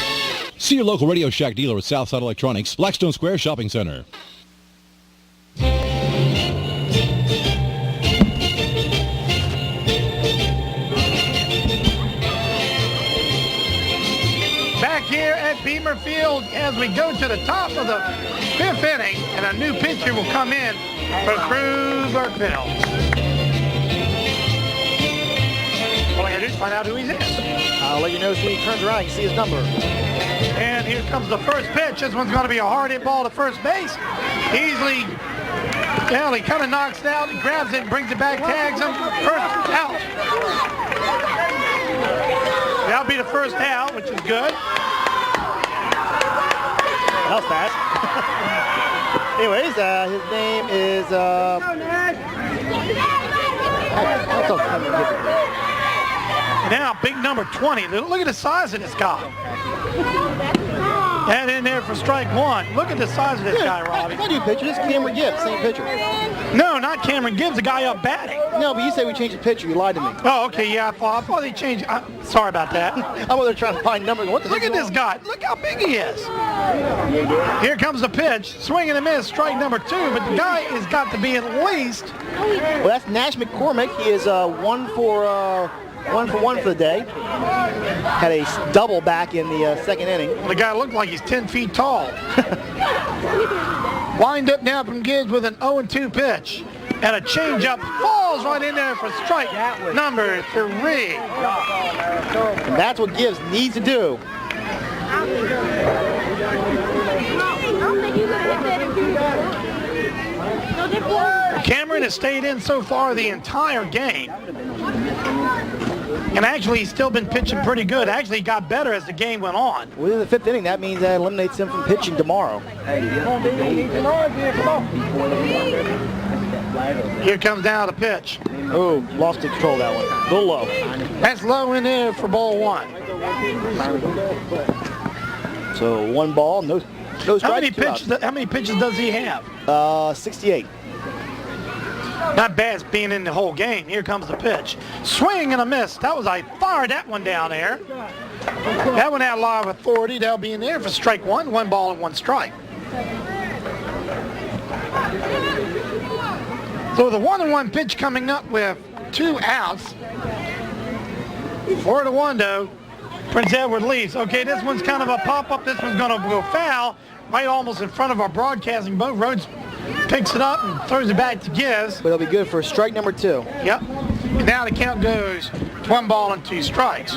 See your local Radio Shack dealer at Southside Electronics, Blackstone Square Shopping Center. Back here at Beamer Field as we go to the top of the 5th inning, and a new pitcher will come in for Crewe Burkeville. All I gotta do is find out who he is. I'll let you know as soon as he turns around. You can see his number. And here comes the first pitch. This one's going to be a hard hit ball to first base. Easily, well, he kind of knocks it out, he grabs it, brings it back, tags him. First out. That'll be the first out, which is good. That was fast. Anyways, his name is... Now, big number 20. Look at the size of this guy. And in there for strike one. Look at the size of this guy, Robbie. How do you pitcher? This is Cameron Gibbs, same pitcher. No, not Cameron Gibbs, the guy up batting. No, but you said we changed the pitcher. You lied to me. Oh, okay, yeah, I thought they changed. Sorry about that. I'm over there trying to find numbers. What the Look at this guy. Look how big he is. Here comes the pitch. Swing and a miss, strike number 2. But the guy has got to be at least... Well, that's Nash McCormick. He is 1 for 1 for the day. Had a double back in the second inning. The guy looked like he's 10 feet tall. Wind up now from Gibbs with an 0-2 pitch. And a changeup falls right in there for strike number 3. And that's what Gibbs needs to do. Cameron has stayed in so far the entire game. And actually, he's still been pitching pretty good. Actually, he got better as the game went on. Within the 5th inning, that means that eliminates him from pitching tomorrow. Here comes down the pitch. Oh, lost control of that one. A little low. That's low in there for ball 1. So 1 ball, no strikes. How many pitches does he have? 68. Not bad being in the whole game. Here comes the pitch. Swing and a miss. I fired that one down there. That one had a lot of authority. That'll be in there for strike 1. 1 ball and 1 strike. So the 1-1 pitch coming up with 2 outs. 4-1 though. Prince Edward leaves. Okay, this one's kind of a pop-up. This one's going to go foul. Right almost in front of our broadcasting boat. Rhodes picks it up and throws it back to Gibbs. But it'll be good for strike number 2. Yep. And now the count goes to 1 ball and 2 strikes.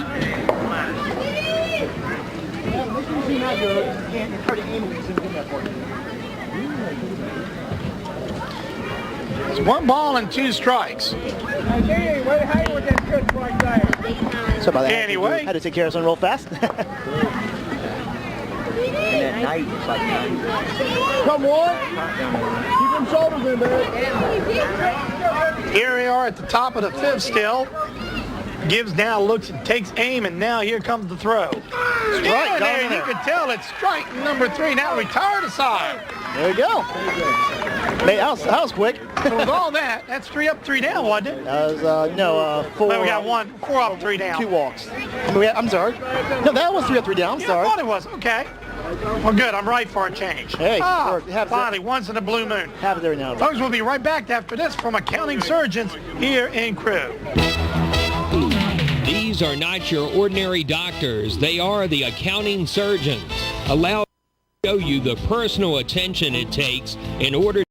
It's 1 ball and 2 strikes. So about that. Anyway. Had to take care of something real fast. Come on. Keep them shoulders in there. Here we are at the top of the 5th still. Gibbs now looks and takes aim, and now here comes the throw. Strike, There, you can tell it's strike number 3. Now retired aside. There you go. Hey, that was quick. So with all that, that's 3 up, 3 down, wasn't it? That was 4. Well, we got 4 up, 3 down. 2 walks. I'm sorry. No, that was 3 up, 3 down. I'm sorry. I thought it was. Okay. Well, good. I'm right for a change. Hey, finally, once in a blue moon. Have it every now and then. Folks, we'll be right back after this from Accounting Surgeons here in Crewe. These are not your ordinary doctors. They are the accounting surgeons. Allow them to show you the personal attention it takes in order